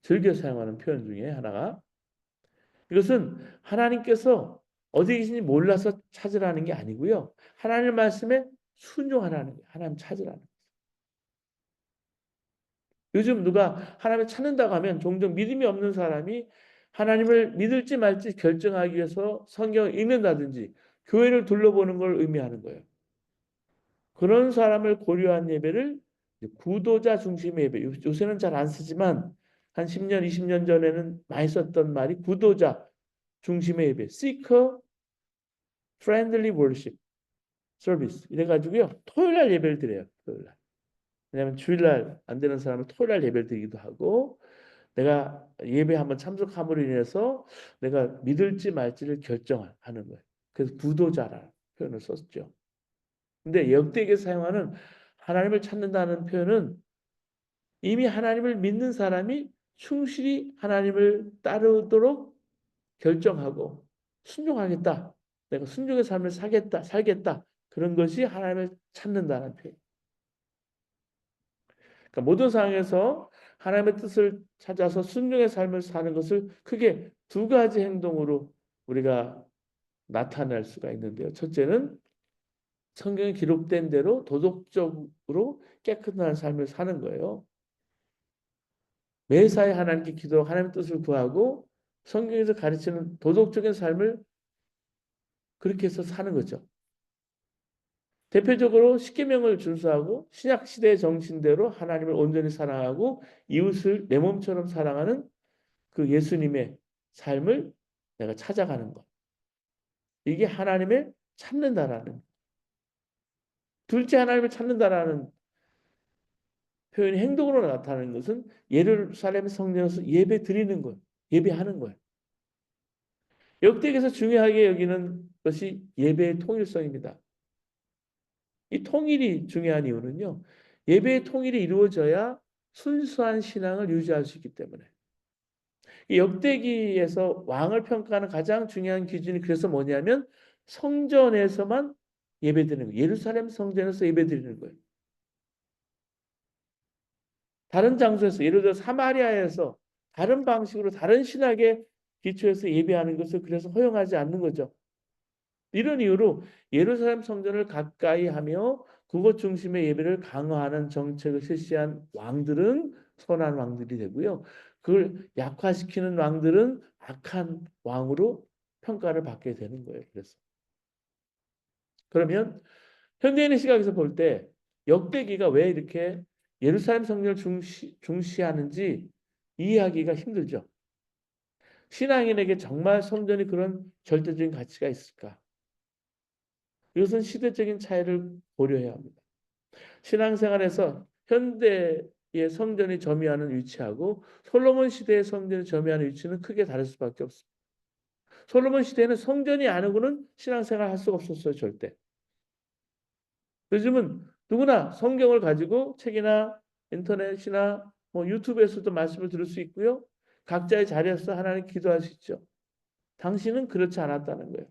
즐겨 사용하는 표현 중에 하나가 이것은 하나님께서 어디 계신지 몰라서 찾으라는 게 아니고요. 하나님 말씀에 순종하라는 거예요. 하나님 찾으라는 거예요. 요즘 누가 하나님을 찾는다고 하면 종종 믿음이 없는 사람이 하나님을 믿을지 말지 결정하기 위해서 성경을 읽는다든지 교회를 둘러보는 걸 의미하는 거예요. 그런 사람을 고려한 예배를 구도자 중심의 예배. 요새는 잘 안 쓰지만 한 10년, 20년 전에는 많이 썼던 말이 구도자 중심의 예배. Seeker Friendly Worship Service. 이래가지고요. 토요일날 예배를 드려요. 토요일날. 왜냐하면 주일날 안 되는 사람은 토요일날 예배를 드리기도 하고 내가 예배 한번 참석함으로 인해서 내가 믿을지 말지를 결정하는 거예요. 그래서 구도자라는 표현을 썼죠. 근데 역대기에 사용하는 하나님을 찾는다는 표현은 이미 하나님을 믿는 사람이 충실히 하나님을 따르도록 결정하고 순종하겠다. 내가 순종의 삶을 살겠다. 그런 것이 하나님을 찾는다는 표현. 그러니까 모든 상황에서 하나님의 뜻을 찾아서 순종의 삶을 사는 것을 크게 두 가지 행동으로 우리가 나타낼 수가 있는데요. 첫째는 성경에 기록된 대로 도덕적으로 깨끗한 삶을 사는 거예요. 매사에 하나님께 기도하고 하나님의 뜻을 구하고 성경에서 가르치는 도덕적인 삶을 그렇게 해서 사는 거죠. 대표적으로 십계명을 준수하고 신약 시대의 정신대로 하나님을 온전히 사랑하고 이웃을 내 몸처럼 사랑하는 그 예수님의 삶을 내가 찾아가는 것. 이게 하나님을 찾는다라는. 둘째 하나님을 찾는다라는 표현이 행동으로 나타나는 것은 예루살렘 성전에서 예배 드리는 것, 예배하는 거예요. 역대기에서 중요하게 여기는 것이 예배의 통일성입니다. 이 통일이 중요한 이유는요. 예배의 통일이 이루어져야 순수한 신앙을 유지할 수 있기 때문에. 이 역대기에서 왕을 평가하는 가장 중요한 기준이 그래서 뭐냐면 성전에서만 예배드리는 거예요. 예루살렘 성전에서 예배드리는 거예요. 다른 장소에서 예를 들어 사마리아에서 다른 방식으로 다른 신학의 기초에서 예배하는 것을 그래서 허용하지 않는 거죠. 이런 이유로 예루살렘 성전을 가까이 하며 그곳 중심의 예배를 강화하는 정책을 실시한 왕들은 선한 왕들이 되고요. 그걸 약화시키는 왕들은 악한 왕으로 평가를 받게 되는 거예요. 그래서 그러면 현대인의 시각에서 볼 때 역대기가 왜 이렇게 예루살렘 성전을 중시하는지 이해하기가 힘들죠. 신앙인에게 정말 성전이 그런 절대적인 가치가 있을까? 이것은 시대적인 차이를 고려해야 합니다. 신앙생활에서 현대의 성전이 점유하는 위치하고 솔로몬 시대의 성전이 점유하는 위치는 크게 다를 수밖에 없습니다. 솔로몬 시대에는 성전이 아니고는 신앙생활 할 수가 없었어요, 절대. 요즘은 누구나 성경을 가지고 책이나 인터넷이나 뭐 유튜브에서도 말씀을 들을 수 있고요. 각자의 자리에서 하나님 기도할 수 있죠. 당신은 그렇지 않았다는 거예요.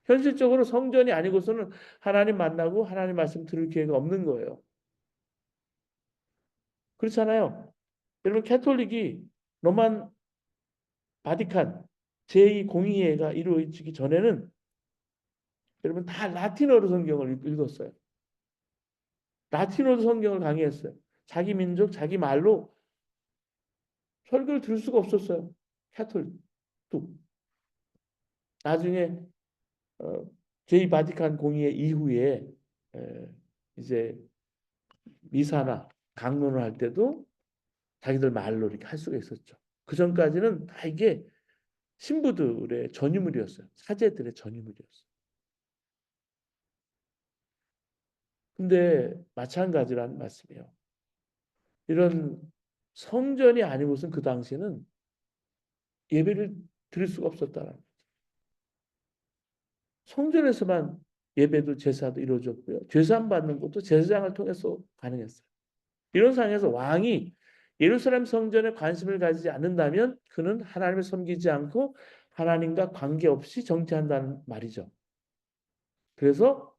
현실적으로 성전이 아니고서는 하나님 만나고 하나님 말씀 들을 기회가 없는 거예요. 그렇잖아요. 여러분 캐톨릭이 로만 바티칸 제2공의회가 이루어지기 전에는 여러분 다 라틴어로 성경을 읽었어요. 라틴어로 성경을 강의했어요. 자기 민족, 자기 말로 설교를 들을 수가 없었어요. 캐톨릭도. 나중에 제2바티칸 공의회 이후에 에, 이제 미사나 강론을 할 때도 자기들 말로 이렇게 할 수가 있었죠. 그 전까지는 다 이게 신부들의 전유물이었어요. 사제들의 전유물이었어요. 근데 마찬가지라는 말씀이에요. 이런 성전이 아니고선 그 당시에는 예배를 드릴 수가 없었다는 거예요. 성전에서만 예배도 제사도 이루어졌고요. 제사함 받는 것도 제사장을 통해서 가능했어요. 이런 상황에서 왕이 예루살렘 성전에 관심을 가지지 않는다면 그는 하나님을 섬기지 않고 하나님과 관계없이 정치한다는 말이죠. 그래서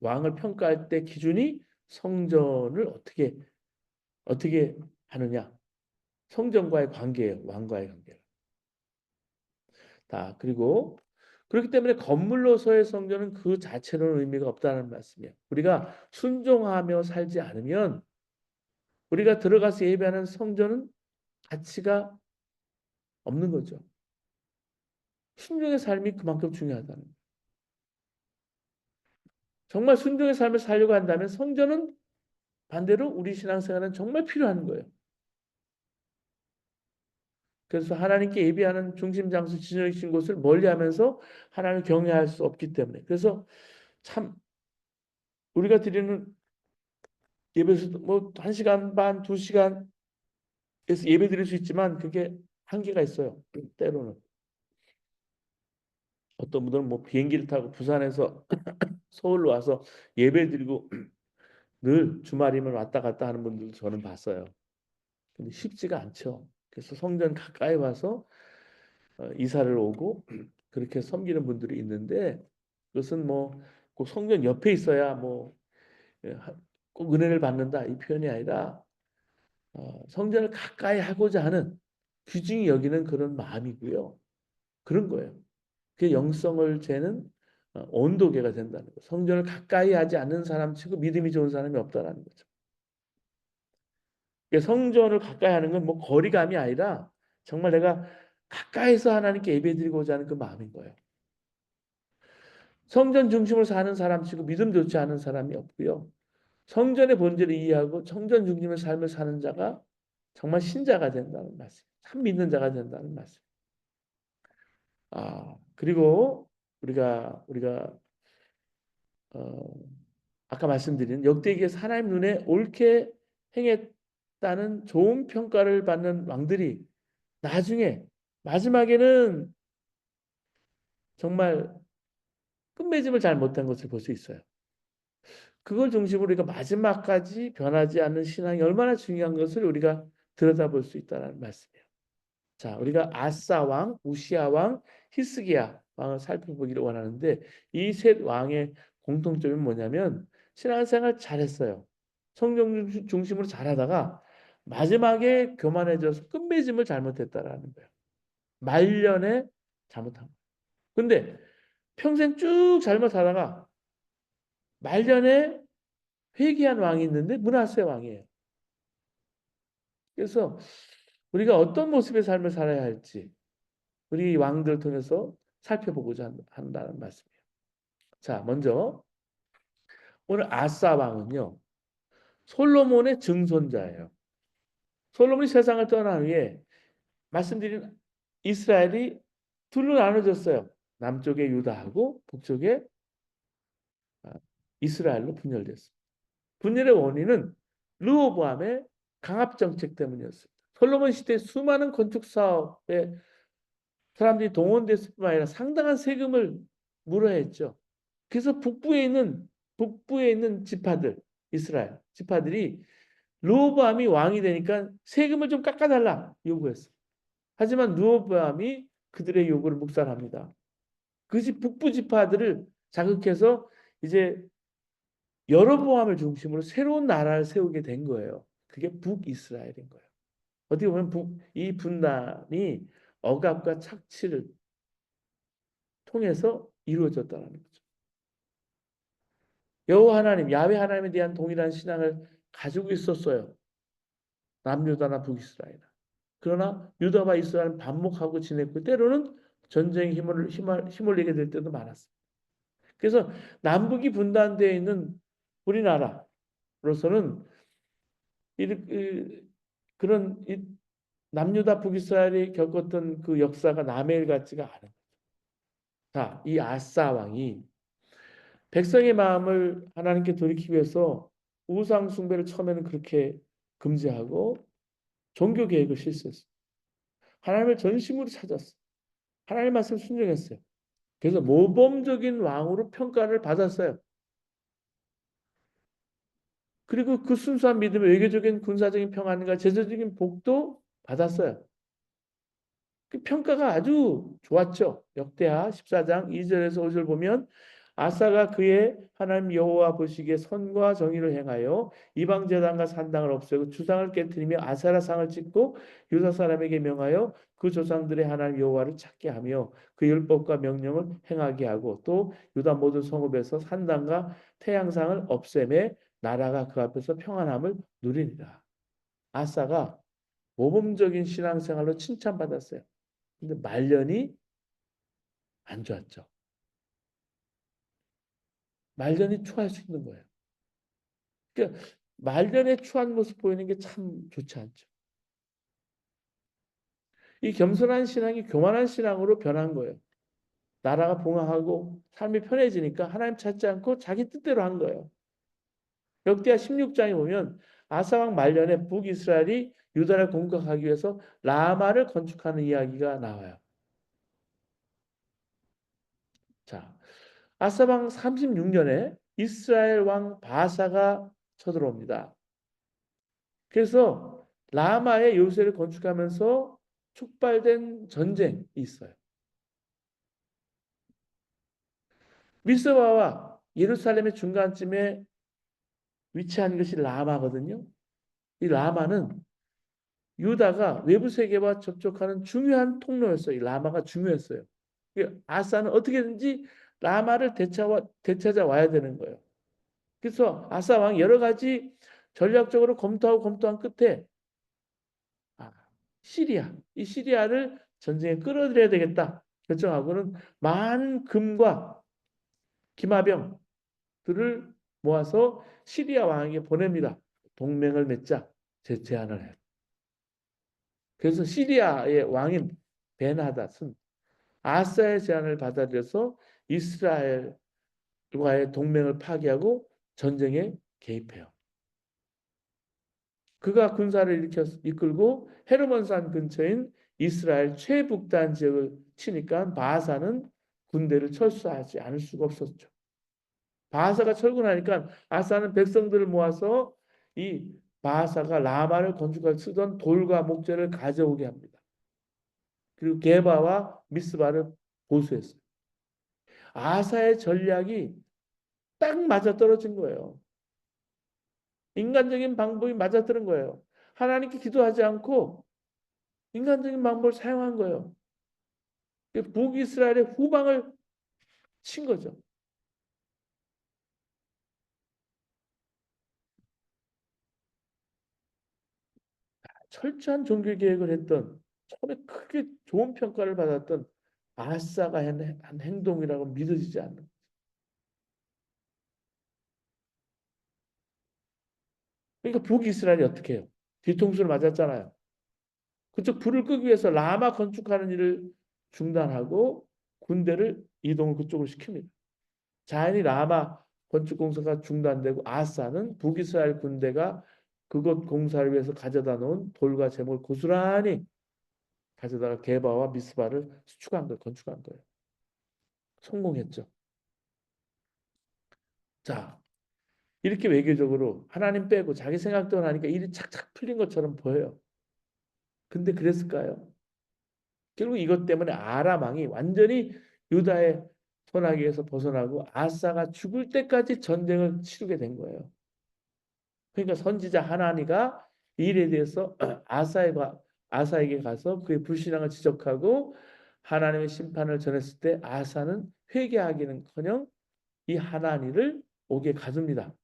왕을 평가할 때 기준이 성전을 어떻게 하느냐. 성전과의 관계예요. 왕과의 관계. 다 그리고 그렇기 때문에 건물로서의 성전은 그 자체로는 의미가 없다는 말씀이에요. 우리가 순종하며 살지 않으면 우리가 들어가서 예배하는 성전은 가치가 없는 거죠. 순종의 삶이 그만큼 중요하다는 거예요. 정말 순종의 삶을 살려고 한다면 성전은 반대로 우리 신앙생활은 정말 필요한 거예요. 그래서 하나님께 예배하는 중심 장소 지정해주신 곳을 멀리하면서 하나님을 경외할 수 없기 때문에 그래서 참 우리가 드리는 예배에서도 뭐 1시간 반, 2시간에서 예배 드릴 수 있지만 그게 한계가 있어요. 때로는 어떤 분들은 뭐 비행기를 타고 부산에서 서울로 와서 예배 드리고 늘 주말이면 왔다 갔다 하는 분들도 저는 봤어요. 근데 쉽지가 않죠. 그래서 성전 가까이 와서 이사를 오고 그렇게 섬기는 분들이 있는데 그것은 뭐 꼭 성전 옆에 있어야 뭐 예, 꼭 은혜를 받는다 이 표현이 아니라 성전을 가까이 하고자 하는 귀중히 여기는 그런 마음이고요. 그런 거예요. 그게 영성을 재는 온도계가 된다는 거예요. 성전을 가까이 하지 않는 사람 치고 믿음이 좋은 사람이 없다라는 거죠. 성전을 가까이 하는 건 뭐 거리감이 아니라 정말 내가 가까이서 하나님께 예배드리고자 하는 그 마음인 거예요. 성전 중심으로 사는 사람 치고 믿음 좋지 않은 사람이 없고요. 성전의 본질을 이해하고 성전 중심의 삶을 사는 자가 정말 신자가 된다는 말씀. 참 믿는 자가 된다는 말씀. 그리고 우리가 어, 아까 말씀드린 역대기에서 하나님 눈에 옳게 행했다는 좋은 평가를 받는 왕들이 나중에 마지막에는 정말 끝맺음을 잘 못한 것을 볼 수 있어요. 그걸 중심으로 우리가 마지막까지 변하지 않는 신앙이 얼마나 중요한 것을 우리가 들여다볼 수 있다는 말씀이에요. 자, 우리가 아사 왕, 우시아 왕, 히스기야 왕을 살펴보기를 원하는데 이 셋 왕의 공통점이 뭐냐면 신앙생활 잘했어요. 성경 중심으로 잘하다가 마지막에 교만해져서 끝맺음을 잘못했다라는 거예요. 말년에 잘못한 거예요. 근데 평생 쭉 잘못하다가 말년에 회개한 왕이 있는데 므낫세 왕이에요. 그래서 우리가 어떤 모습의 삶을 살아야 할지 우리 왕들을 통해서 살펴보고자 한다는 말씀이에요. 자, 먼저 오늘 아사 왕은요. 솔로몬의 증손자예요. 솔로몬이 세상을 떠난 후에 말씀드린 이스라엘이 둘로 나눠졌어요. 남쪽에 유다하고 북쪽에 아, 이스라엘로 분열됐어요. 분열의 원인은 르호보암의 강압 정책 때문이었습니다. 솔로몬 시대 수많은 건축 사업에 사람들이 동원됐을 뿐만 아니라 상당한 세금을 물어야 했죠. 그래서 북부에 있는 지파들, 이스라엘 지파들이 르호보암이 왕이 되니까 세금을 좀 깎아달라 요구했어. 하지만 르호보암이 그들의 요구를 묵살합니다. 그것이 북부 지파들을 자극해서 이제 여로보암을 중심으로 새로운 나라를 세우게 된 거예요. 그게 북이스라엘인 거예요. 어떻게 보면 이 분단이 억압과 착취를 통해서 이루어졌다는 거죠. 여호와 하나님, 야훼 하나님에 대한 동일한 신앙을 가지고 있었어요. 남유다나 북이스라엘. 그러나 유다와 이스라엘은 반목하고 지냈고 때로는 전쟁에 힘을 내게 될 때도 많았어요. 그래서 남북이 분단되어 있는 우리나라로서는 그런 남유다 북이스라엘이 겪었던 그 역사가 남의 일 같지가 않은. 자, 이 아사 왕이 백성의 마음을 하나님께 돌이키기 위해서 우상 숭배를 처음에는 그렇게 금지하고 종교 개혁을 실시했어요. 하나님을 전심으로 찾았어요. 하나님 말씀 순종했어요. 그래서 모범적인 왕으로 평가를 받았어요. 그리고 그 순수한 믿음의 외교적인 군사적인 평안과 제도적인 복도 받았어요. 그 평가가 아주 좋았죠. 역대하 14장 2절에서 5절 보면 아사가 그의 하나님 여호와 보시기에 선과 정의를 행하여 이방 제단과 산당을 없애고 주상을 깨뜨리며 아세라 상을 찍고 유다 사람에게 명하여 그 조상들의 하나님 여호와를 찾게 하며 그 율법과 명령을 행하게 하고 또 유다 모든 성읍에서 산당과 태양상을 없애매 나라가 그 앞에서 평안함을 누리니라. 아사가 모범적인 신앙생활로 칭찬받았어요. 근데 말년이 안 좋았죠. 말년이 추할 수 있는 거예요. 그러니까 말년에 추한 모습 보이는 게 참 좋지 않죠. 이 겸손한 신앙이 교만한 신앙으로 변한 거예요. 나라가 봉황하고 삶이 편해지니까 하나님 찾지 않고 자기 뜻대로 한 거예요. 역대하 16장에 보면 아사왕 말년에 북이스라엘이 유다를 공격하기 위해서 라마를 건축하는 이야기가 나와요. 자, 아사왕 36년에 이스라엘 왕 바사가 쳐들어옵니다. 그래서 라마의 요새를 건축하면서 촉발된 전쟁이 있어요. 미스바와 예루살렘의 중간쯤에 위치한 것이 라마거든요. 이 라마는 유다가 외부 세계와 접촉하는 중요한 통로였어요. 이 라마가 중요했어요. 아사는 어떻게든지 라마를 되찾아 와야 되는 거예요. 그래서 아사 왕이 여러 가지 전략적으로 검토한 끝에 아, 이 시리아를 전쟁에 끌어들여야 되겠다 결정하고는 많은 금과 기마병들을 모아서 시리아 왕에게 보냅니다. 동맹을 맺자 제안을 해요. 그래서 시리아의 왕인 베나닷은 아사의 제안을 받아들여서 이스라엘과의 동맹을 파기하고 전쟁에 개입해요. 그가 군사를 이끌고 헤르몬산 근처인 이스라엘 최북단 지역을 치니까 바하사는 군대를 철수하지 않을 수가 없었죠. 바하사가 철군하니까 아사는 백성들을 모아서 이 바하사가 라마를 건축할 쓰던 돌과 목재를 가져오게 합니다. 그리고 게바와 미스바를 보수했어요. 아사의 전략이 딱 맞아떨어진 거예요. 인간적인 방법이 맞아떨어진 거예요. 하나님께 기도하지 않고 인간적인 방법을 사용한 거예요. 북이스라엘의 후방을 친 거죠. 철저한 종교 개혁을 했던 처음에 크게 좋은 평가를 받았던 아사가 한 행동이라고 믿어지지 않는. 그러니까 북이스라엘이 어떻게 해요? 뒤통수를 맞았잖아요. 그쪽 불을 끄기 위해서 라마 건축하는 일을 중단하고 군대를 이동을 그쪽으로 시킵니다. 자연히 라마 건축 공사가 중단되고 아사는 북이스라엘 군대가 그곳 공사를 위해서 가져다 놓은 돌과 제목을 고스란히 가져다가 게바와 미스바를 수축한 거예요. 건축한 거예요. 성공했죠. 자, 이렇게 외교적으로 하나님 빼고 자기 생각대로 하니까 일이 착착 풀린 것처럼 보여요. 근데 그랬을까요? 결국 이것 때문에 아람 왕이 완전히 유다의 손아귀에서 벗어나고 아사가 죽을 때까지 전쟁을 치르게 된 거예요. 그러니까 선지자 하나니가 이 일에 대해서 아사에게 가서 그의 불신앙을 지적하고 하나님의 심판을 전했을 때 아사는 회개하기는커녕 이 하나니를 옥에 가둡니다.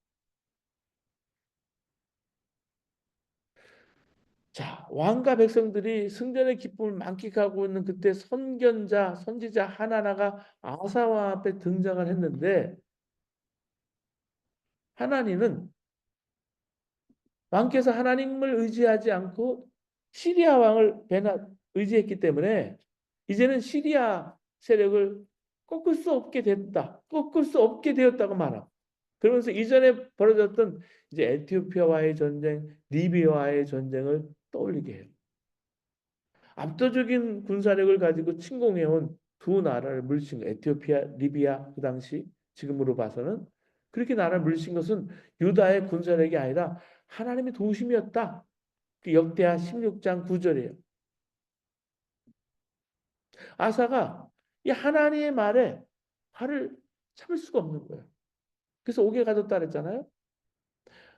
자, 왕과 백성들이 승전의 기쁨을 만끽하고 있는 그때 선지자 하나나가 아사와 앞에 등장을 했는데 하나니는 왕께서 하나님을 의지하지 않고 시리아 왕을 의지했기 때문에 이제는 시리아 세력을 꺾을 수 없게 됐다. 꺾을 수 없게 되었다고 말함. 그러면서 이전에 벌어졌던 이제 에티오피아와의 전쟁, 리비아와의 전쟁을 떠올리게 해요. 압도적인 군사력을 가지고 침공해온 두 나라를 물리친 거. 에티오피아, 리비아 그 당시 지금으로 봐서는 그렇게 나라를 물리친 것은 유다의 군사력이 아니라 하나님의 도우심이었다. 그 역대하 16장 9절이에요. 아사가 이 하나님의 말에 화를 참을 수가 없는 거예요. 그래서 옥에 가뒀다 그랬잖아요.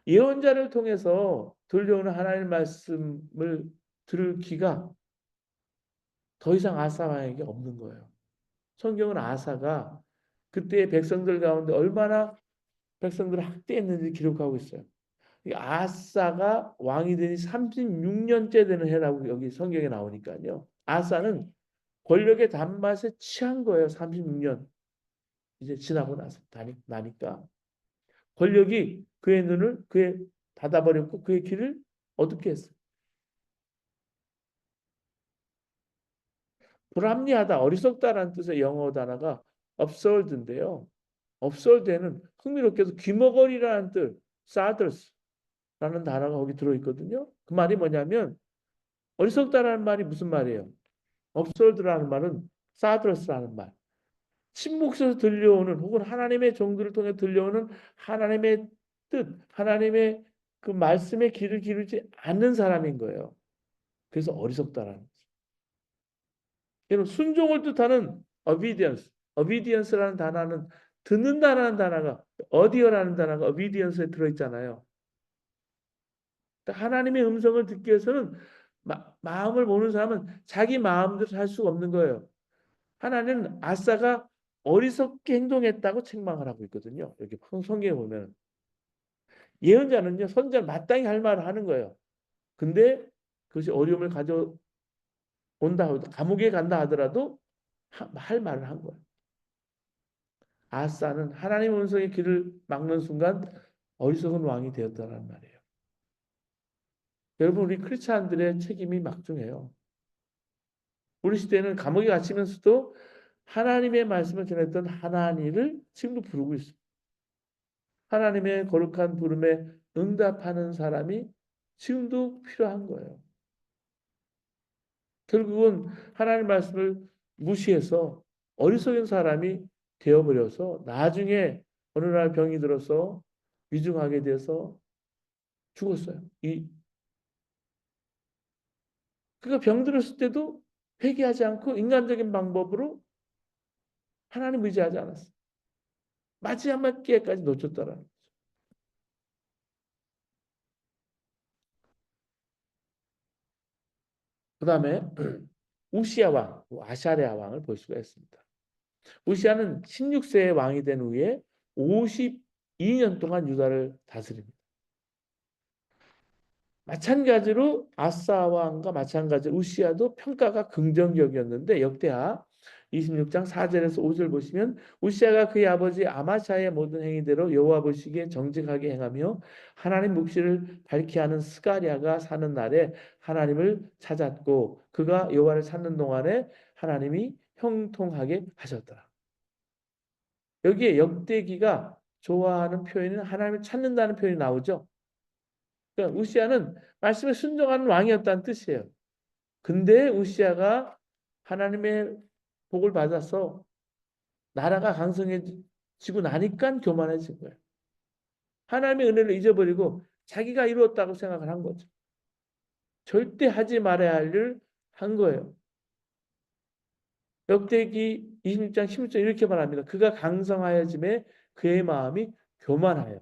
예언자를 통해서 들려오는 하나님의 말씀을 들을 기가 더 이상 아사 왕에게 없는 거예요. 성경은 아사가 그때의 백성들 가운데 얼마나 백성들을 학대했는지 기록하고 있어요. 아사가 왕이 되니 36년째 되는 해라고 여기 성경에 나오니까요. 아사는 권력의 단맛에 취한 거예요. 36년. 이제 지나고 나니까. 권력이 그의 눈을 그의 닫아버렸고 그의 길을 어둡게 했어요. 불합리하다, 어리석다라는 뜻의 영어 단어가 absurd인데요. absurd에는 흥미롭게도 귀머거리라는 뜻, saders라는 단어가 거기 들어있거든요. 그 말이 뭐냐면 어리석다라는 말이 무슨 말이에요? absurd라는 말은 saders라는 말. 침묵에서 들려오는 혹은 하나님의 종들을 통해 들려오는 하나님의 뜻, 하나님의 그 말씀의 귀를 기르지 않는 사람인 거예요. 그래서 어리석다라는 거죠. 여러분 순종을 뜻하는 obedience라는 단어는 듣는다라는 단어가 어디어라는 단어가 obedience에 들어있잖아요. 그러니까 하나님의 음성을 듣기 위해서는 마음을 모는 사람은 자기 마음대로 할 수가 없는 거예요. 하나님은 아사가 어리석게 행동했다고 책망을 하고 있거든요. 여기 성경에 보면 예언자는요 선지자는 마땅히 할 말을 하는 거예요. 근데 그것이 어려움을 가져온다 감옥에 간다 하더라도 할 말을 한 거예요. 아사는 하나님의 음성의 길을 막는 순간 어리석은 왕이 되었다는 말이에요. 여러분 우리 크리스찬들의 책임이 막중해요. 우리 시대는 감옥에 갇히면서도 하나님의 말씀을 전했던 하나님을 지금도 부르고 있습니다. 하나님의 거룩한 부름에 응답하는 사람이 지금도 필요한 거예요. 결국은 하나님 말씀을 무시해서 어리석은 사람이 되어버려서 나중에 어느 날 병이 들어서 위중하게 돼서 죽었어요. 그가 병 들었을 때도 회개하지 않고 인간적인 방법으로 하나님 의지하지 않았어요. 마지막 기회까지 놓쳤더라는 거죠. 그 다음에 우시아 왕, 아샤레아 왕을 볼 수가 있습니다. 우시아는 16세의 왕이 된 후에 52년 동안 유다를 다스립니다. 마찬가지로 아사 왕과 마찬가지로 우시아도 평가가 긍정적이었는데 역대하 26장 4절에서 5절 보시면 우시아가 그의 아버지 아마샤의 모든 행위대로 여호와 보시기에 정직하게 행하며 하나님 묵시를 밝히 하는 스가랴가 사는 날에 하나님을 찾았고 그가 여호와를 찾는 동안에 하나님이 형통하게 하셨더라. 여기에 역대기가 좋아하는 표현은 하나님을 찾는다는 표현이 나오죠. 그러니까 우시아는 말씀에 순종하는 왕이었다는 뜻이에요. 근데 우시아가 하나님의 복을 받아서 나라가 강성해지고 나니까 교만해진 거예요. 하나님의 은혜를 잊어버리고 자기가 이루었다고 생각을 한 거죠. 절대 하지 말아야 할 일을 한 거예요. 역대기 26장 16절 이렇게 말합니다. 그가 강성하여짐에 그의 마음이 교만하여.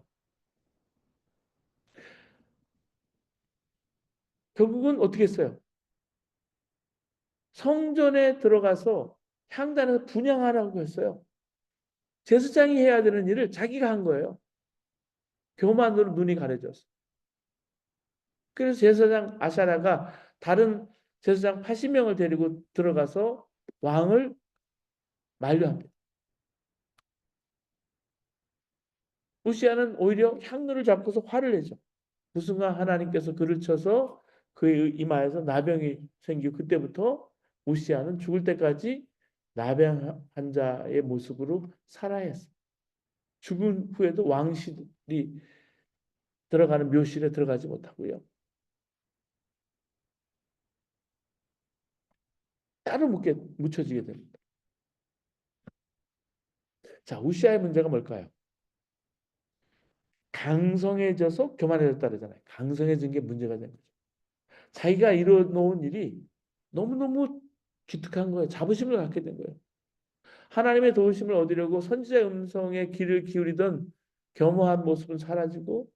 결국은 어떻게 했어요? 성전에 들어가서 향단에서 분향하라고 했어요. 제사장이 해야 되는 일을 자기가 한 거예요. 교만으로 눈이 가려졌어. 그래서 제사장 아사랴가 다른 제사장 80명을 데리고 들어가서 왕을 만류합니다. 우시아는 오히려 향로를 잡고서 화를 내죠. 그 순간 하나님께서 그를 쳐서 그의 이마에서 나병이 생기고 그때부터 우시아는 죽을 때까지 나병 환자의 모습으로 살아야 했어요. 죽은 후에도 왕실이 들어가는 묘실에 들어가지 못하고요. 따로 묻혀지게 됩니다. 자, 우시아의 문제가 뭘까요? 강성해져서 교만해졌다 그러잖아요. 강성해진 게 문제가 된 거죠. 자기가 이뤄놓은 일이 너무너무 기특한 거예요. 자부심을 갖게 된 거예요. 하나님의 도우심을 얻으려고 선지자의 음성에 귀를 기울이던 겸허한 모습은 사라지고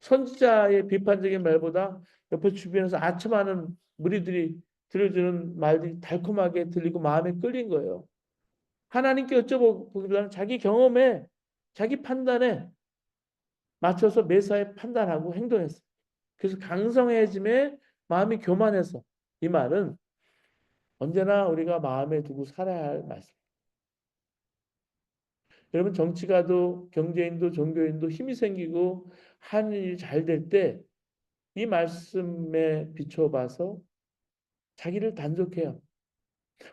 선지자의 비판적인 말보다 옆에 주변에서 아첨하는 무리들이 들려주는 말들이 달콤하게 들리고 마음에 끌린 거예요. 하나님께 여쭤보기보다는 자기 경험에 자기 판단에 맞춰서 매사에 판단하고 행동했어요. 그래서 강성해짐에 마음이 교만해서 이 말은 언제나 우리가 마음에 두고 살아야 할 말씀. 여러분 정치가도 경제인도 종교인도 힘이 생기고 하는 일이 잘 될 때 이 말씀에 비춰봐서 자기를 단속해요.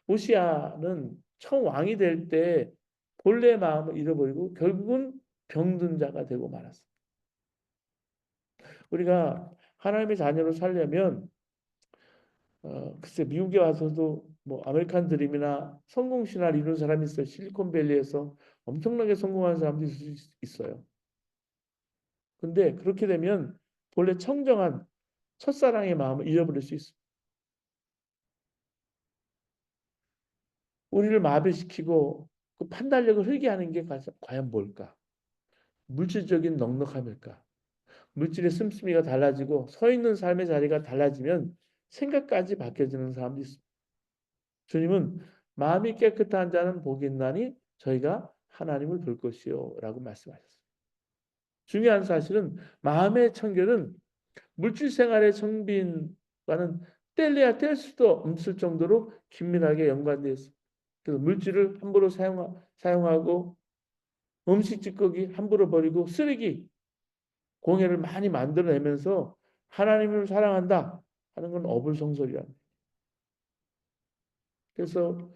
오시아는 처음 왕이 될 때 본래 마음을 잃어버리고 결국은 병든 자가 되고 말았어요. 우리가 하나님의 자녀로 살려면 글쎄 미국에 와서도 뭐 아메리칸 드림이나 성공 신화를 이룬 사람이 있어요. 실리콘밸리에서 엄청나게 성공한 사람도 있어요. 근데 그렇게 되면 본래 청정한 첫사랑의 마음을 잃어버릴 수 있어요. 우리를 마비시키고 그 판단력을 흐리게 하는 게 과연 뭘까? 물질적인 넉넉함일까? 물질의 씀씀이가 달라지고 서 있는 삶의 자리가 달라지면 생각까지 바뀌어지는 사람도 있습니다. 주님은 마음이 깨끗한 자는 복이 있나니 저희가 하나님을 볼 것이요 라고 말씀하셨어요. 중요한 사실은 마음의 청결은 물질 생활의 청빈과는 뗄래야 뗄 수도 없을 정도로 긴밀하게 연관되어 있습니다. 그래서 물질을 함부로 사용하고 음식 찌꺼기 함부로 버리고 쓰레기 공해를 많이 만들어내면서 하나님을 사랑한다 하는 건 어불성설이랍니다. 그래서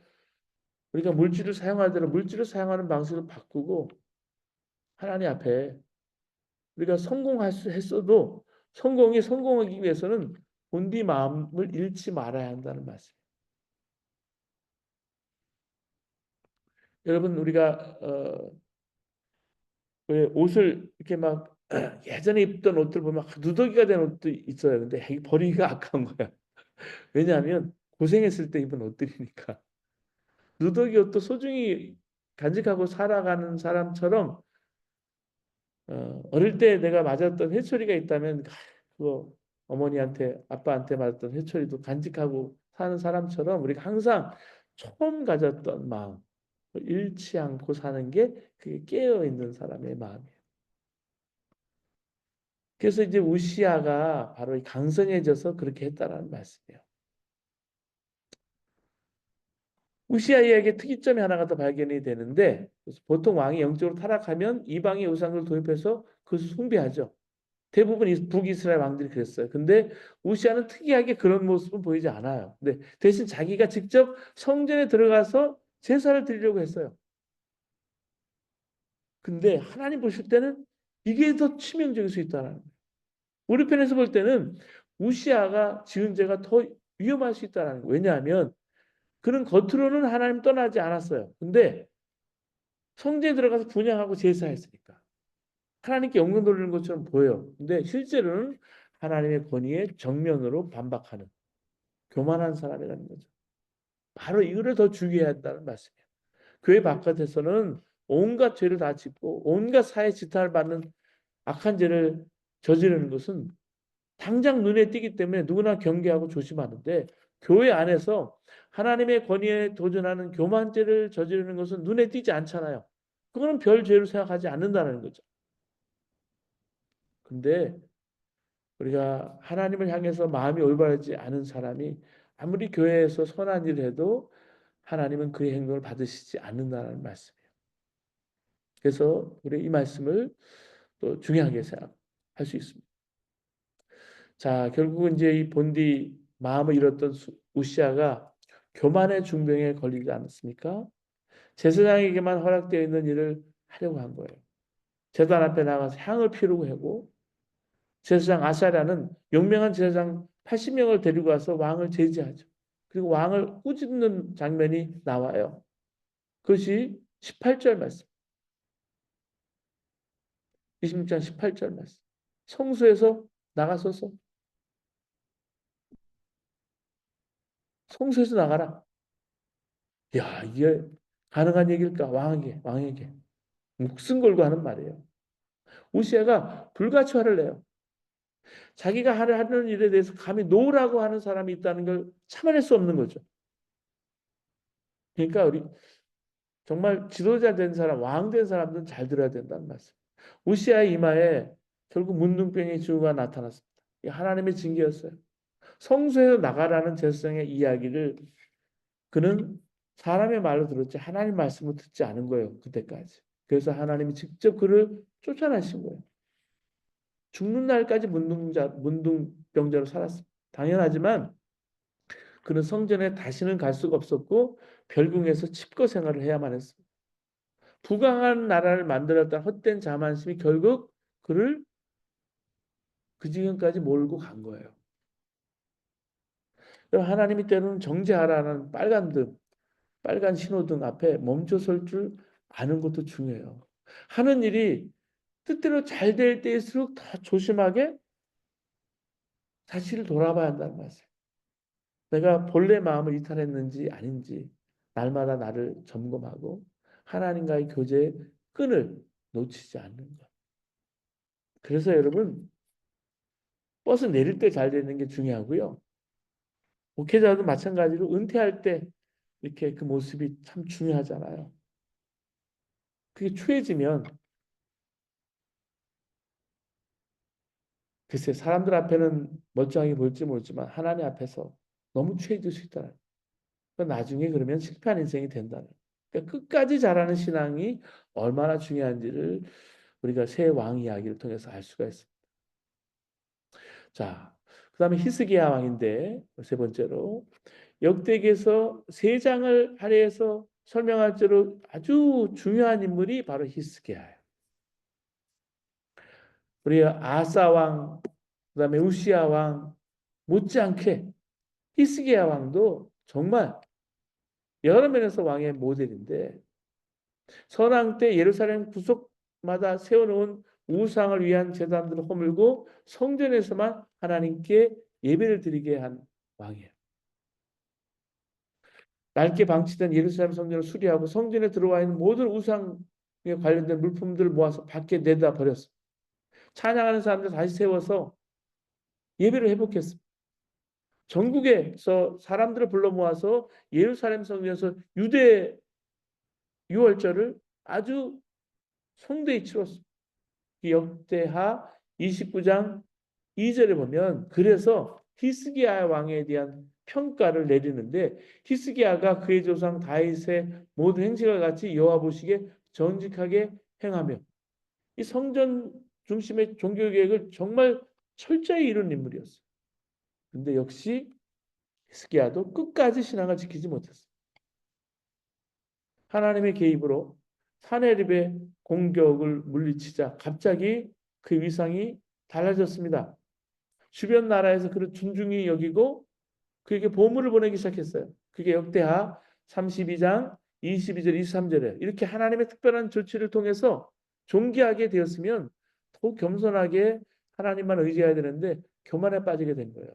우리가 물질을 사용하더라도 물질을 사용하는 방식을 바꾸고 하나님 앞에 우리가 했어도 성공이 성공하기 위해서는 본디 마음을 잃지 말아야 한다는 말씀. 여러분 우리가 왜 옷을 이렇게 막 예전에 입던 옷들 보면 누더기가 된 옷도 있어요. 근데 버리기가 아까운 거야. 왜냐하면 고생했을 때 입은 옷들이니까. 누더기 옷도 소중히 간직하고 살아가는 사람처럼 어릴 때 내가 맞았던 회초리가 있다면 그거 어머니한테 아빠한테 맞았던 회초리도 간직하고 사는 사람처럼 우리가 항상 처음 가졌던 마음 잃지 않고 사는 게 그게 깨어 있는 사람의 마음이에요. 그래서 이제 우시아가 바로 강성해져서 그렇게 했다라는 말씀이에요. 우시아에게 특이점이 하나가 더 발견이 되는데 보통 왕이 영적으로 타락하면 이방의 우상을 도입해서 그것을 숭배하죠. 대부분 북이스라엘 왕들이 그랬어요. 근데 우시아는 특이하게 그런 모습은 보이지 않아요. 근데 대신 자기가 직접 성전에 들어가서 제사를 드리려고 했어요. 근데 하나님 보실 때는 이게 더 치명적일 수 있다는 거예요. 우리 편에서 볼 때는 우시아가 지은 죄가 더 위험할 수 있다는 거예요. 왜냐하면 그는 겉으로는 하나님 떠나지 않았어요. 근데 성전에 들어가서 분향하고 제사했으니까. 하나님께 영광 돌리는 것처럼 보여요. 근데 실제로는 하나님의 권위에 정면으로 반박하는 교만한 사람이라는 거죠. 바로 이거를 더 주의해야 한다는 말씀이에요. 교회 바깥에서는 온갖 죄를 다 짓고 온갖 사회 지탄을 받는 악한 죄를 저지르는 것은 당장 눈에 띄기 때문에 누구나 경계하고 조심하는데, 교회 안에서 하나님의 권위에 도전하는 교만죄를 저지르는 것은 눈에 띄지 않잖아요. 그거는 별 죄로 생각하지 않는다는 거죠. 근데 우리가 하나님을 향해서 마음이 올바르지 않은 사람이 아무리 교회에서 선한 일을 해도 하나님은 그의 행동을 받으시지 않는다는 말씀이에요. 그래서 우리 이 말씀을 또 중요하게 생각할 수 있습니다. 자, 결국은 이제 이 본디 마음을 잃었던 우시아가 교만의 중병에 걸리지 않았습니까? 제사장에게만 허락되어 있는 일을 하려고 한 거예요. 제단 앞에 나가서 향을 피우고 하고, 제사장 아사랴는 용맹한 제사장 80명을 데리고 와서 왕을 제지하죠. 그리고 왕을 꾸짖는 장면이 나와요. 그것이 18절 말씀. 26장 18절 말씀. 성소에서 나가소서. 성소에서 나가라. 야, 이게 가능한 얘기일까? 왕에게. 목숨 걸고 하는 말이에요. 우시아가 불같이 화를 내요. 자기가 하는 일에 대해서 감히 노라고 하는 사람이 있다는 걸 참아낼 수 없는 거죠. 그러니까 우리 정말 지도자 된 사람, 왕 된 사람들은 잘 들어야 된다는 말씀. 우시아의 이마에 결국 문둥병의 징후가 나타났습니다. 하나님의 징계였어요. 성소에서 나가라는 제사장의 이야기를 그는 사람의 말로 들었지 하나님 말씀을 듣지 않은 거예요. 그때까지. 그래서 하나님이 직접 그를 쫓아내신 거예요. 죽는 날까지 문둥병자로 살았습니다. 당연하지만 그는 성전에 다시는 갈 수가 없었고 별궁에서 칩거 생활을 해야만 했습니다. 부강한 나라를 만들었던 헛된 자만심이 결국 그를 그 지경까지 몰고 간 거예요. 하나님이 때로는 정죄하라는 빨간 신호등 앞에 멈춰 설 줄 아는 것도 중요해요. 하는 일이 뜻대로 잘 될 때일수록 더 조심하게 자신을 돌아봐야 한다는 말이에요. 내가 본래 마음을 이탈했는지 아닌지 날마다 나를 점검하고 하나님과의 교제의 끈을 놓치지 않는 것. 그래서 여러분, 버스 내릴 때 잘 되는 게 중요하고요. 목회자도 마찬가지로 은퇴할 때 이렇게 그 모습이 참 중요하잖아요. 그게 추해지면 글쎄 사람들 앞에는 멀쩡하게 보일지 모르지만 하나님 앞에서 너무 추해질 수 있다. 나중에 그러면 실패한 인생이 된다는. 그러니까 끝까지 잘하는 신앙이 얼마나 중요한지를 우리가 새 왕 이야기를 통해서 알 수가 있습니다. 자, 그다음에 히스기야 왕인데 세 번째로 역대기에서 세 장을 할애해서 설명할 대로 아주 중요한 인물이 바로 히스기야예요. 우리 아사 왕, 그다음에 우시야 왕 못지않게 히스기야 왕도 정말 여러 면에서 왕의 모델인데, 선왕 때 예루살렘 구석마다 세워놓은 우상을 위한 제단들을 허물고 성전에서만 하나님께 예배를 드리게 한 왕이에요. 낡게 방치된 예루살렘 성전을 수리하고 성전에 들어와 있는 모든 우상에 관련된 물품들을 모아서 밖에 내다 버렸어요. 찬양하는 사람들 다시 세워서 예배를 회복했습니다. 전국에서 사람들을 불러 모아서 예루살렘 성전에서 유대 유월절을 아주 성대히 치렀습니다. 역대하 29장 2절에 보면 그래서 히스기야 왕에 대한 평가를 내리는데, 히스기야가 그의 조상 다윗의 모든 행실과 같이 여호와 보시기에 정직하게 행하며 이 성전 중심의 종교 계획을 정말 철저히 이룬 인물이었어요. 근데 역시 히스기야도 끝까지 신앙을 지키지 못했어요. 하나님의 개입으로 사내립의 공격을 물리치자 갑자기 그 위상이 달라졌습니다. 주변 나라에서 그를 존중히 여기고 그에게 보물을 보내기 시작했어요. 그게 역대하 32장 22절 23절에 이렇게 하나님의 특별한 조치를 통해서 존귀하게 되었으면 더욱 겸손하게 하나님만 의지해야 되는데 교만에 빠지게 된 거예요.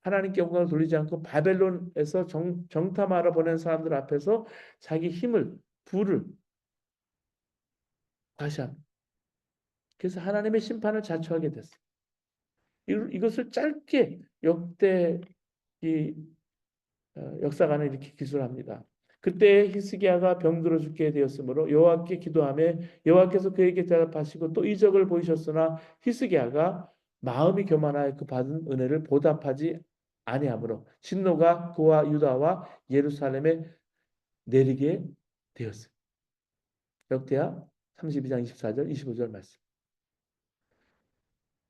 하나님께 영광을 돌리지 않고 바벨론에서 정탐하러 보낸 사람들 앞에서 자기 힘을, 부를 과시합니다. 그래서 하나님의 심판을 자초하게 됐어요. 이것을 짧게 역대 이 역사관은 이렇게 기술합니다. 그때 히스기야가 병들어 죽게 되었으므로 여호와께 기도하며 여호와께서 그에게 대답하시고 또 이적을 보이셨으나 히스기야가 마음이 교만하여 그 받은 은혜를 보답하지 아니하므로 진노가 그와 유다와 예루살렘에 내리게 되었어요. 역대하 32장 24절 25절 말씀.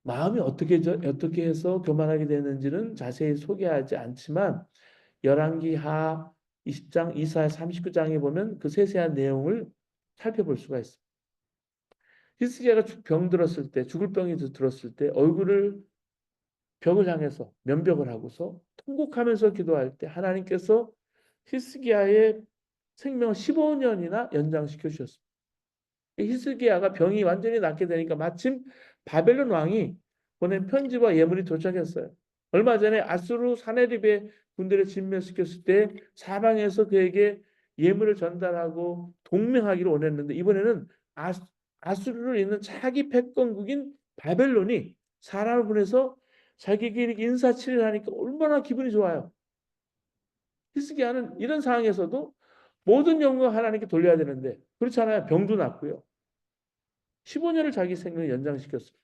마음이 어떻게 해서 교만하게 되는지는 자세히 소개하지 않지만 열왕기하 20장, 이사야 39장에 보면 그 세세한 내용을 살펴볼 수가 있습니다. 히스기야가 병들었을 때, 죽을 병이 들었을 때 얼굴을 벽을 향해서 면벽을 하고서 통곡하면서 기도할 때 하나님께서 히스기야의 생명을 15년이나 연장시켜 주셨습니다. 히스기야가 병이 완전히 낫게 되니까 마침 바벨론 왕이 보낸 편지와 예물이 도착했어요. 얼마 전에 아수르 사네립의 군대를 진멸시켰을 때 사방에서 그에게 예물을 전달하고 동맹하기를 원했는데 이번에는 아수르를 잇는 차기 패권국인 바벨론이 사람을 보내서 자기에게 인사치레를 하니까 얼마나 기분이 좋아요. 히스기야는 이런 상황에서도 모든 영광 하나님께 돌려야 되는데 그렇잖아요. 병도 낫고요. 15년을 자기 생명을 연장시켰습니다.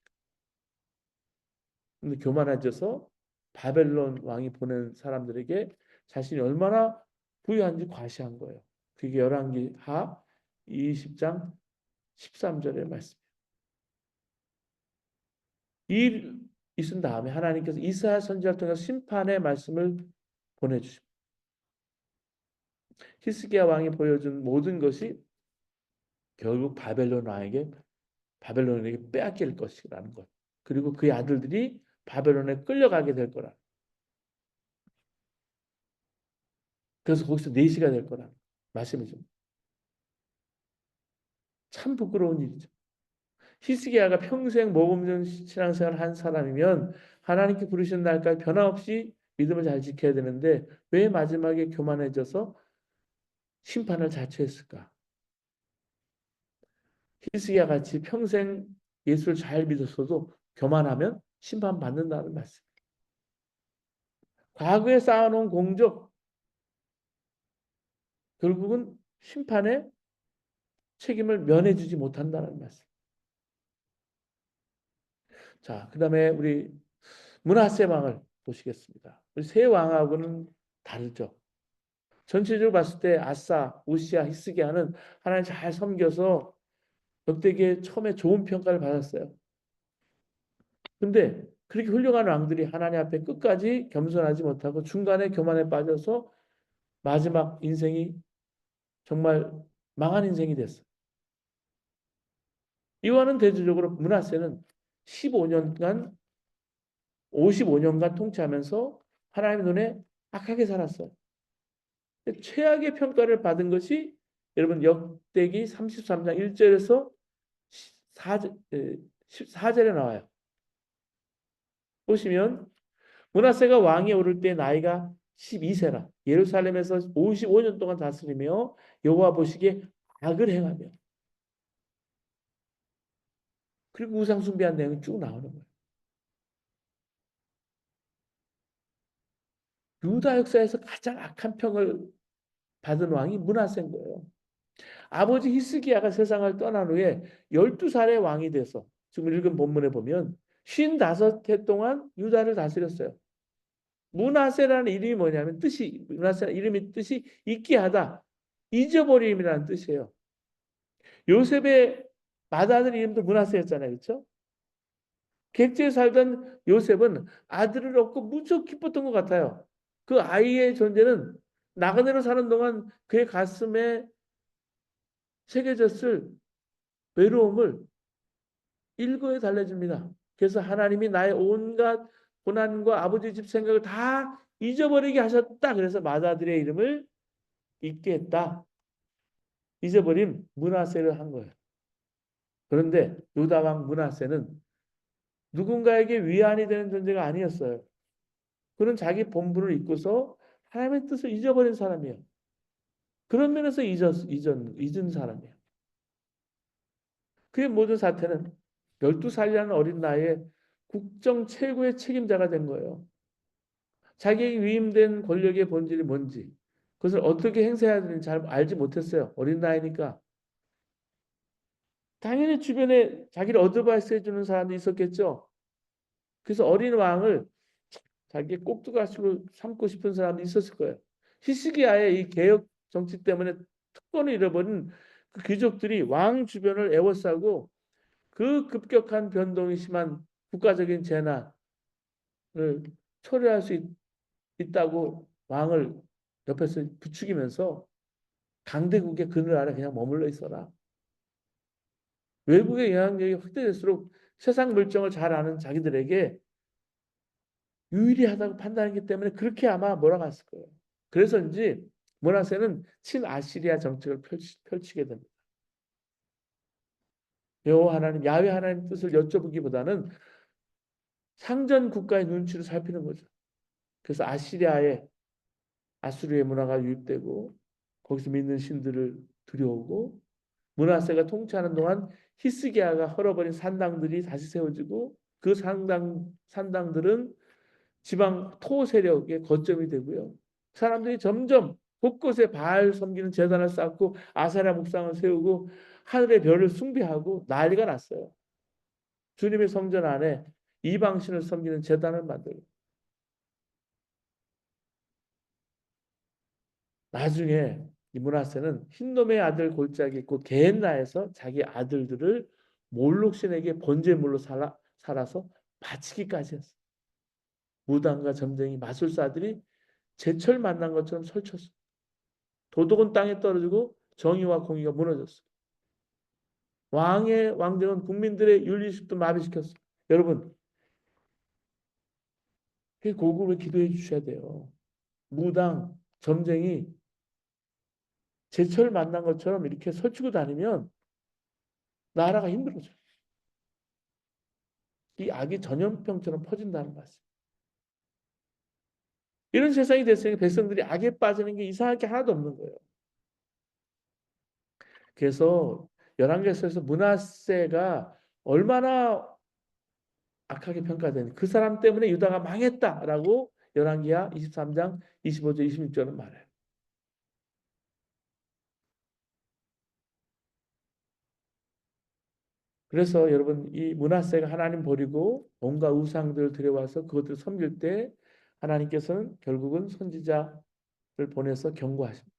근데 교만해져서 바벨론 왕이 보낸 사람들에게 자신이 얼마나 부유한지 과시한 거예요. 그게 열왕기하 20장 13절의 말씀이에요. 이 있은 다음에 하나님께서 이사야 선지자를 통해서 심판의 말씀을 보내주십니다. 히스기야 왕이 보여준 모든 것이 결국 바벨론에게 빼앗길 것이라는 것. 그리고 그의 아들들이 바벨론에 끌려가게 될 거라. 그래서 거기서 내시가 될 거라. 말씀이죠. 참 부끄러운 일이죠. 히스기야가 평생 모범적 신앙생활을 한 사람이면 하나님께 부르신 날까지 변함없이 믿음을 잘 지켜야 되는데 왜 마지막에 교만해져서 심판을 자초했을까? 히스기야 같이 평생 예수를 잘 믿었어도 교만하면 심판받는다는 말씀. 과거에 쌓아놓은 공적 결국은 심판의 책임을 면해주지 못한다는 말씀. 자, 그 다음에 우리 므낫세 왕을 보시겠습니다. 우리 세 왕하고는 다르죠. 전체적으로 봤을 때 아사, 우시야, 히스기야는 하나님 잘 섬겨서 역대기에 처음에 좋은 평가를 받았어요. 근데 그렇게 훌륭한 왕들이 하나님 앞에 끝까지 겸손하지 못하고 중간에 교만에 빠져서 마지막 인생이 정말 망한 인생이 됐어요. 이와는 대조적으로 므낫세는 15년간 55년간 통치하면서 하나님의 눈에 악하게 살았어요. 최악의 평가를 받은 것이 여러분 역대기 33장 1절에서 14절에 나와요. 보시면 므낫세가 왕에 오를 때 나이가 12세라 예루살렘에서 55년 동안 다스리며 여호와 보시기에 악을 행하며 그리고 우상 숭배한 내용이 쭉 나오는 거예요. 유다 역사에서 가장 악한 평을 받은 왕이 므낫세인 거예요. 아버지 히스기야가 세상을 떠난 후에 12살의 왕이 돼서 지금 읽은 본문에 보면 55해 동안 유다를 다스렸어요. 므낫세라는 이름이 뭐냐면 므낫세라는 이름이 뜻이 잊게 하다, 잊어버림이라는 뜻이에요. 요셉의 맏아들 이름도 므낫세였잖아요. 그렇죠? 객지에 살던 요셉은 아들을 얻고 무척 기뻤던 것 같아요. 그 아이의 존재는 나그네로 사는 동안 그의 가슴에 새겨졌을 외로움을 일거에 달래줍니다. 그래서 하나님이 나의 온갖 고난과 아버지 집 생각을 다 잊어버리게 하셨다. 그래서 맏아들의 이름을 잊게 했다. 잊어버림 므낫세를 한 거예요. 그런데 유다 왕 므낫세는 누군가에게 위안이 되는 존재가 아니었어요. 그는 자기 본분을 잊고서 하나님의 뜻을 잊어버린 사람이에요. 그런 면에서 잊은 사람이에요. 그의 모든 사태는 12살이라는 어린 나이에 국정 최고의 책임자가 된 거예요. 자기에게 위임된 권력의 본질이 뭔지, 그것을 어떻게 행사해야 되는지 잘 알지 못했어요. 어린 나이니까. 당연히 주변에 자기를 어드바이스 해주는 사람도 있었겠죠. 그래서 어린 왕을 자기의 꼭두가시로 삼고 싶은 사람도 있었을 거예요. 히스기야의 이 개혁 정치 때문에 특권을 잃어버린 그 귀족들이 왕 주변을 에워싸고 그 급격한 변동이 심한 국가적인 재난을 초래할 수 있다고 왕을 옆에서 부추기면서 강대국의 그늘 아래 그냥 머물러 있어라. 외국의 영향력이 확대될수록 세상 물정을 잘 아는 자기들에게 유일하다고 판단하기 때문에 그렇게 아마 몰아갔을 거예요. 그래서인지 므낫세는 친아시리아 정책을 펼치게 됩니다. 여호와 하나님, 야훼 하나님 뜻을 여쭤보기보다는 상전 국가의 눈치를 살피는 거죠. 그래서 아수르의 문화가 유입되고 거기서 믿는 신들을 들여오고 므낫세가 통치하는 동안 히스기야가 헐어버린 산당들이 다시 세워지고 그 산당들은 지방 토 세력의 거점이 되고요. 사람들이 점점 곳곳에 바알 섬기는 제단을 쌓고 아세라 묵상을 세우고 하늘의 별을 숭배하고 난리가 났어요. 주님의 성전 안에 이방신을 섬기는 제단을 만들고 나중에 이 므낫세는 흰놈의 아들 골짜기 곧 게헨나에서 자기 아들들을 몰록신에게 번제물로 살아서 바치기까지 했어요. 무당과 점쟁이 마술사들이 제철 만난 것처럼 설쳤어요. 도덕은 땅에 떨어지고 정의와 공의가 무너졌어요. 왕의 왕정은 국민들의 윤리식도 마비시켰어요. 여러분, 그 고급을 기도해 주셔야 돼요. 무당, 점쟁이 제철 만난 것처럼 이렇게 설치고 다니면 나라가 힘들어져요. 이 악이 전염병처럼 퍼진다는 말씀. 이런 세상이 됐으니 백성들이 악에 빠지는 게 이상할 게 하나도 없는 거예요. 그래서 열왕기서에서 므낫세가 얼마나 악하게 평가된 그 사람 때문에 유다가 망했다라고 열왕기하 23장 25절 26절은 말해요. 그래서 여러분 이 므낫세가 하나님 버리고 온갖 우상들을 들여와서 그것들을 섬길 때 하나님께서는 결국은 선지자를 보내서 경고하십니다.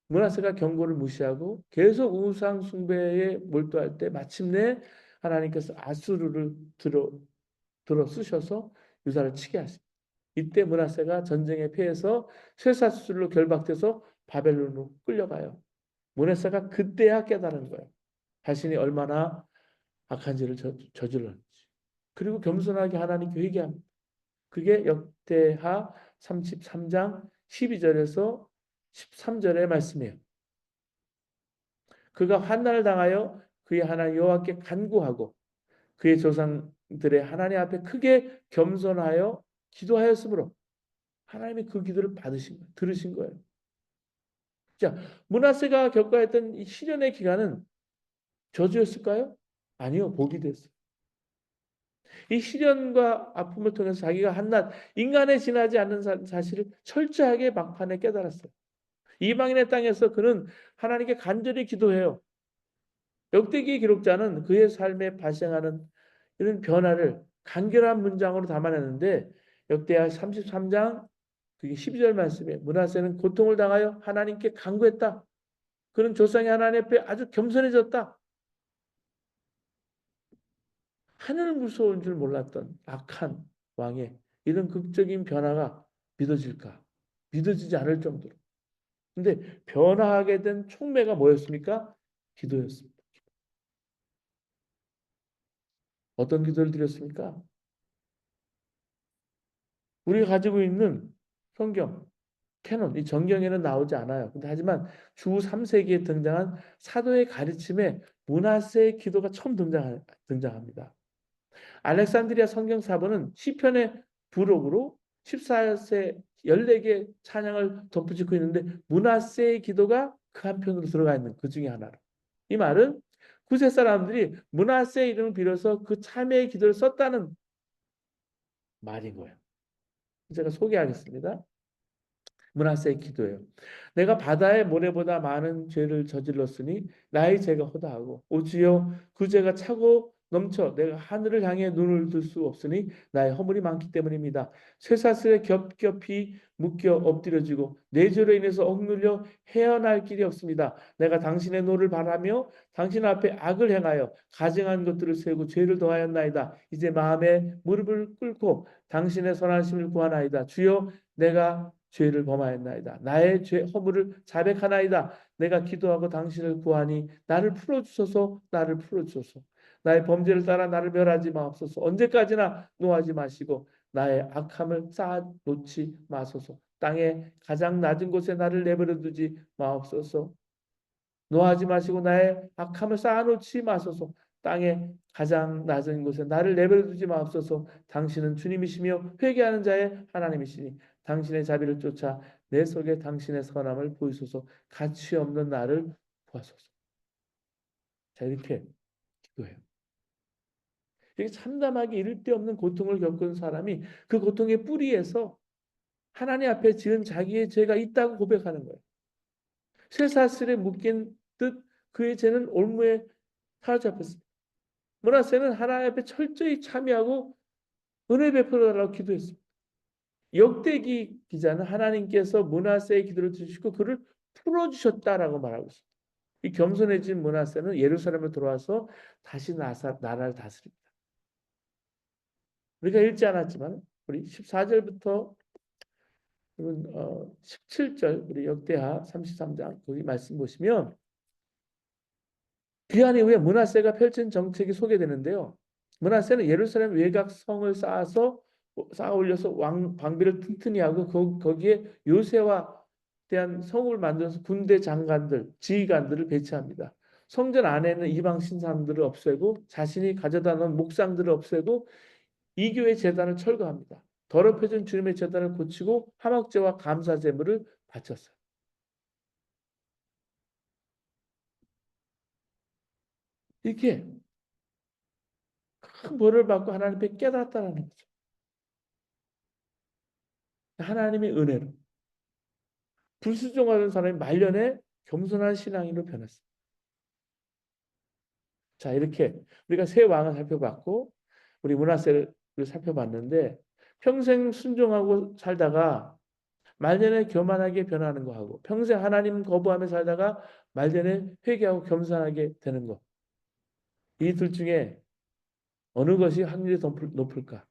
므낫세가 경고를 무시하고 계속 우상 숭배에 몰두할 때 마침내 하나님께서 아수르를 들어 쓰셔서 유다를 치게 하십니다. 이때 므낫세가 전쟁에 패해서 쇠사슬로 결박돼서 바벨론으로 끌려가요. 므낫세가 그때야 깨달은 거예요. 자신이 얼마나 악한 죄를 저질렀는지. 그리고 겸손하게 하나님께 회개합니다. 그게 역대하 33장 12절에서 13절의 말씀이에요. 그가 환난을 당하여 그의 하나님 여호와께 간구하고 그의 조상들의 하나님 앞에 크게 겸손하여 기도하였으므로 하나님이 그 기도를 받으신 거예요. 들으신 거예요. 자, 므낫세가 겪어했던 이 시련의 기간은 저주였을까요? 아니요, 복이 됐어요. 이 시련과 아픔을 통해서 자기가 한낱 인간에 지나지 않는 사실을 철저하게 막판에 깨달았어요. 이방인의 땅에서 그는 하나님께 간절히 기도해요. 역대기 기록자는 그의 삶에 발생하는 이런 변화를 간결한 문장으로 담아냈는데 역대하 33장 그게 12절 말씀에 므낫세는 고통을 당하여 하나님께 간구했다. 그는 조상의 하나님 앞에 아주 겸손해졌다. 하늘 무서운 줄 몰랐던 악한 왕의 이런 극적인 변화가 믿어질까? 믿어지지 않을 정도로. 근데 변화하게 된 촉매가 뭐였습니까? 기도였습니다. 어떤 기도를 드렸습니까? 우리가 가지고 있는 성경, 캐논, 이 정경에는 나오지 않아요. 근데 하지만 주 3세기에 등장한 사도의 가르침에 므낫세의 기도가 처음 등장합니다. 알렉산드리아 성경 사본은 시편의 부록으로 14세 14개 찬양을 덧붙이고 있는데 므낫세의 기도가 그 한편으로 들어가 있는 그 중에 하나로. 이 말은 구세 사람들이 므낫세의 이름을 빌어서 그 참회의 기도를 썼다는 말인 거예요. 제가 소개하겠습니다. 므낫세의 기도예요. 내가 바다의 모래보다 많은 죄를 저질렀으니 나의 죄가 허다하고 오 주여 그 죄가 차고 넘쳐 내가 하늘을 향해 눈을 들 수 없으니 나의 허물이 많기 때문입니다. 쇠사슬에 겹겹이 묶여 엎드려지고 내 죄로 인해서 억눌려 헤어날 길이 없습니다. 내가 당신의 노를 바라며 당신 앞에 악을 행하여 가증한 것들을 세우고 죄를 더하였나이다. 이제 마음에 무릎을 꿇고 당신의 선하심을 구하나이다. 주여 내가 죄를 범하였나이다. 나의 죄 허물을 자백하나이다. 내가 기도하고 당신을 구하니 나를 풀어주소서. 나를 풀어주소서. 나의 범죄를 따라 나를 멸하지 마옵소서. 언제까지나 노하지 마시고 나의 악함을 쌓아놓지 마소서. 땅의 가장 낮은 곳에 나를 내버려 두지 마옵소서. 노하지 마시고 나의 악함을 쌓아놓지 마소서. 땅의 가장 낮은 곳에 나를 내버려 두지 마옵소서. 당신은 주님이시며 회개하는 자의 하나님이시니 당신의 자비를 쫓아 내 속에 당신의 선함을 보이소서. 가치 없는 나를 구하소서. 자, 이렇게 기도해요. 이렇게 참담하게 이를 데 없는 고통을 겪은 사람이 그 고통의 뿌리에서 하나님 앞에 지은 자기의 죄가 있다고 고백하는 거예요. 쇠사슬에 묶인 듯 그의 죄는 올무에 사로잡혔습니다. 므낫세는 하나님 앞에 철저히 참여하고 은혜 베풀어 달라고 기도했습니다. 역대기 기자는 하나님께서 므낫세의 기도를 들으시고 그를 풀어주셨다라고 말하고 있습니다. 이 겸손해진 므낫세는 예루살렘을 돌아와서 다시 나라를 다스립니다. 우리가 읽지 않았지만 우리 14절부터 17절 우리 역대하 33장 거기 말씀 보시면 귀한 이후에 므낫세가 펼친 정책이 소개되는데요. 므낫세는 예루살렘 외곽 성을 쌓아 올려서 방비를 튼튼히 하고 거기에 요새와 대한 성을 만들어서 군대 장관들, 지휘관들을 배치합니다. 성전 안에는 이방 신상들을 없애고 자신이 가져다 놓은 목상들을 없애고 이교의 제단을 철거합니다. 더럽혀진 주님의 제단을 고치고 화목제와 감사 제물을 바쳤어요. 이렇게 큰 벌을 받고 하나님께 깨닫다라는 거죠. 하나님의 은혜로. 불순종하는 사람이 말년에 겸손한 신앙인으로 변했습니다. 자, 이렇게 우리가 세 왕을 살펴봤고 우리 므낫세를 살펴봤는데 평생 순종하고 살다가 말년에 교만하게 변하는 거하고 평생 하나님 거부하며 살다가 말년에 회개하고 겸손하게 되는 거. 이 둘 중에 어느 것이 확률이 더 높을까?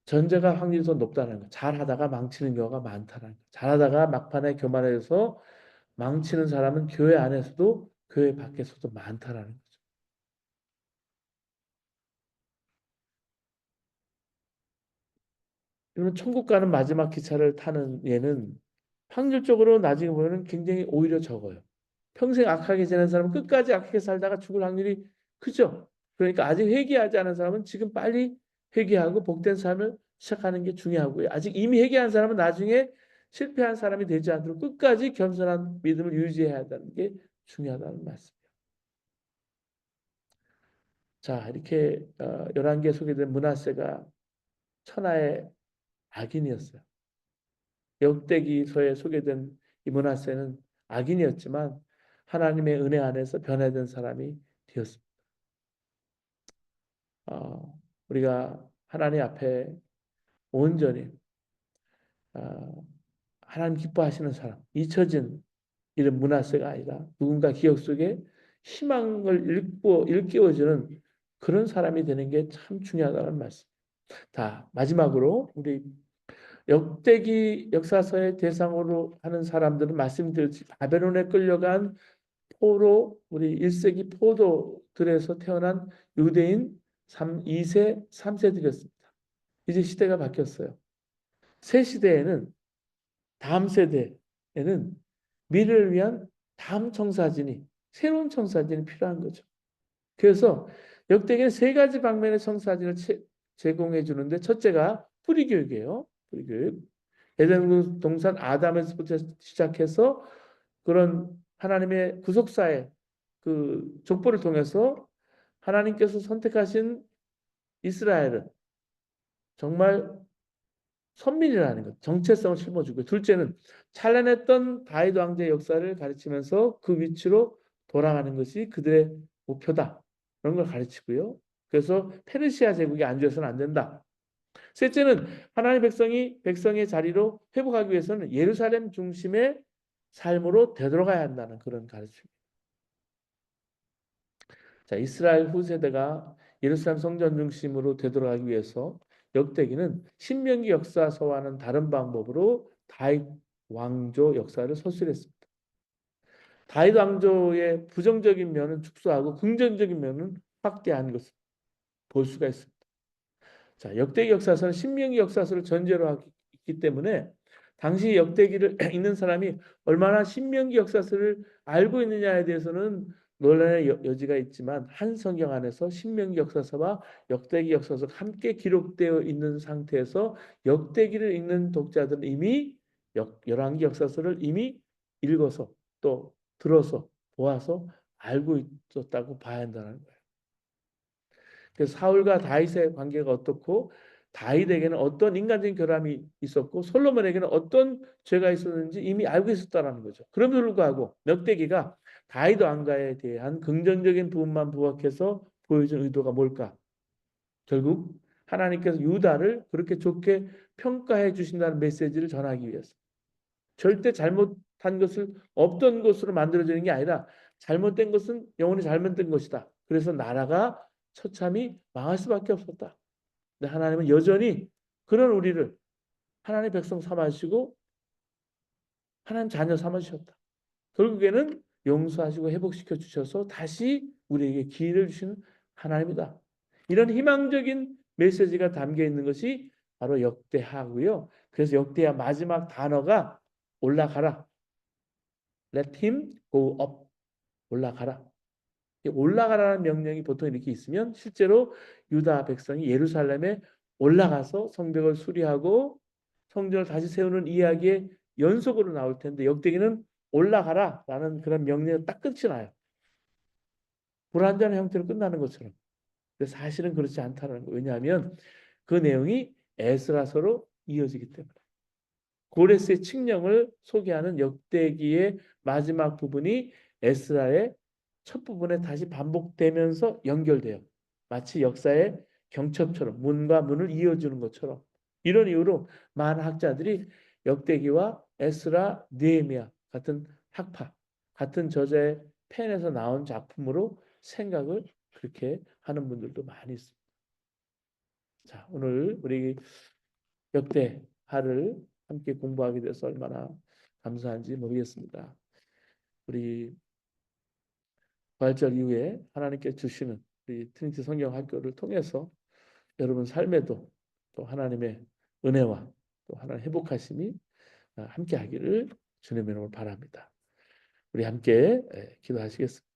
전제가 확률이 더 높다는 거. 잘하다가 망치는 경우가 많다는 거. 잘하다가 막판에 교만해서 망치는 사람은 교회 안에서도 교회 밖에서도 많다라는 거죠. 그러면 천국 가는 마지막 기차를 타는 얘는 확률적으로 나중에 보면 굉장히 오히려 적어요. 평생 악하게 지낸 사람은 끝까지 악하게 살다가 죽을 확률이 크죠. 그러니까 아직 회개하지 않은 사람은 지금 빨리 회개하고 복된 삶을 시작하는 게 중요하고요. 아직 이미 회개한 사람은 나중에 실패한 사람이 되지 않도록 끝까지 겸손한 믿음을 유지해야 한다는 게 중요하다는 말씀이에요. 자, 이렇게 11개 소개된 므낫세가 천하의 악인이었어요. 역대기서에 소개된 이 므낫세는 악인이었지만 하나님의 은혜 안에서 변화된 사람이 되었습니다. 우리가 하나님 앞에 온전히 하나님 기뻐하시는 사람, 잊혀진 이런 므낫세가 아니라 누군가 기억 속에 희망을 일깨워주는 그런 사람이 되는 게 참 중요하다는 말씀. 다 마지막으로 우리 역대기 역사서의 대상으로 하는 사람들은 말씀드렸지 바벨론에 끌려간 포로 우리 1세기 포도들에서 태어난 유대인 2세, 3세들이었습니다. 이제 시대가 바뀌었어요. 새 시대에는 다음 세대에는 미래를 위한 다음 청사진이 새로운 청사진이 필요한 거죠. 그래서 역대기는 세 가지 방면의 청사진을 제공해 주는데 첫째가 뿌리교육이에요. 뿌리교육. 에덴 동산 아담에서부터 시작해서 그런 하나님의 구속사의 그 족보를 통해서 하나님께서 선택하신 이스라엘은 정말 선민이라는 것, 정체성을 심어주고 둘째는 찬란했던 다윗 왕제의 역사를 가르치면서 그 위치로 돌아가는 것이 그들의 목표다. 그런 걸 가르치고요. 그래서 페르시아 제국에 안주해서는 안 된다. 셋째는 하나님 백성의 자리로 회복하기 위해서는 예루살렘 중심의 삶으로 되돌아가야 한다는 그런 가르침. 자, 이스라엘 후세대가 예루살렘 성전 중심으로 되돌아가기 위해서 역대기는 신명기 역사서와는 다른 방법으로 다윗 왕조 역사를 서술했습니다. 다윗 왕조의 부정적인 면은 축소하고 긍정적인 면은 확대한 것을 볼 수가 있습니다. 자, 역대기 역사서는 신명기 역사서를 전제로 하기 때문에 당시 역대기를 읽는 사람이 얼마나 신명기 역사서를 알고 있느냐에 대해서는 논란의 여지가 있지만 한 성경 안에서 신명기 역사서와 역대기 역사서가 함께 기록되어 있는 상태에서 역대기를 읽는 독자들은 이미 열왕기 역사서를 이미 읽어서 또 들어서 보아서 알고 있었다고 봐야 한다는 거예요. 그래서 사울과 다윗의 관계가 어떻고 다윗에게는 어떤 인간적인 결함이 있었고 솔로몬에게는 어떤 죄가 있었는지 이미 알고 있었다라는 거죠. 그럼에도 불구하고 역대기가 다윗 왕가에 대한 긍정적인 부분만 부각해서 보여준 의도가 뭘까? 결국 하나님께서 유다를 그렇게 좋게 평가해 주신다는 메시지를 전하기 위해서 절대 잘못한 것을 없던 것으로 만들어지는 게 아니라 잘못된 것은 영원히 잘못된 것이다. 그래서 나라가 처참히 망할 수밖에 없었다. 근데 하나님은 여전히 그런 우리를 하나님의 백성 삼으시고 하나님 자녀 삼으셨다. 결국에는 용서하시고 회복시켜 주셔서 다시 우리에게 기회를 주시는 하나님이다. 이런 희망적인 메시지가 담겨 있는 것이 바로 역대하고요. 그래서 역대하 마지막 단어가 올라가라. Let him go up. 올라가라. 올라가라는 명령이 보통 이렇게 있으면 실제로 유다 백성이 예루살렘에 올라가서 성벽을 수리하고 성전을 다시 세우는 이야기의 연속으로 나올 텐데 역대기는 올라가라라는 그런 명령이 딱 끝이 나요. 불완전한 형태로 끝나는 것처럼. 근데 사실은 그렇지 않다는 거예요. 왜냐하면 그 내용이 에스라서로 이어지기 때문에. 고레스의 칙령을 소개하는 역대기의 마지막 부분이 에스라의 첫 부분에 다시 반복되면서 연결돼요. 마치 역사의 경첩처럼 문과 문을 이어주는 것처럼. 이런 이유로 많은 학자들이 역대기와 에스라, 느헤미야 같은 학파, 같은 저자의 펜에서 나온 작품으로 생각을 그렇게 하는 분들도 많이 있습니다. 자, 오늘 우리 역대하를 함께 공부하게 돼서 얼마나 감사한지 모르겠습니다. 우리 부활절 이후에 하나님께 주시는 우리 트니티 성경 학교를 통해서 여러분 삶에도 또 하나님의 은혜와 또 하나님의 회복하심이 함께 하기를 주님의 이름으로 바랍니다. 우리 함께 기도하시겠습니다.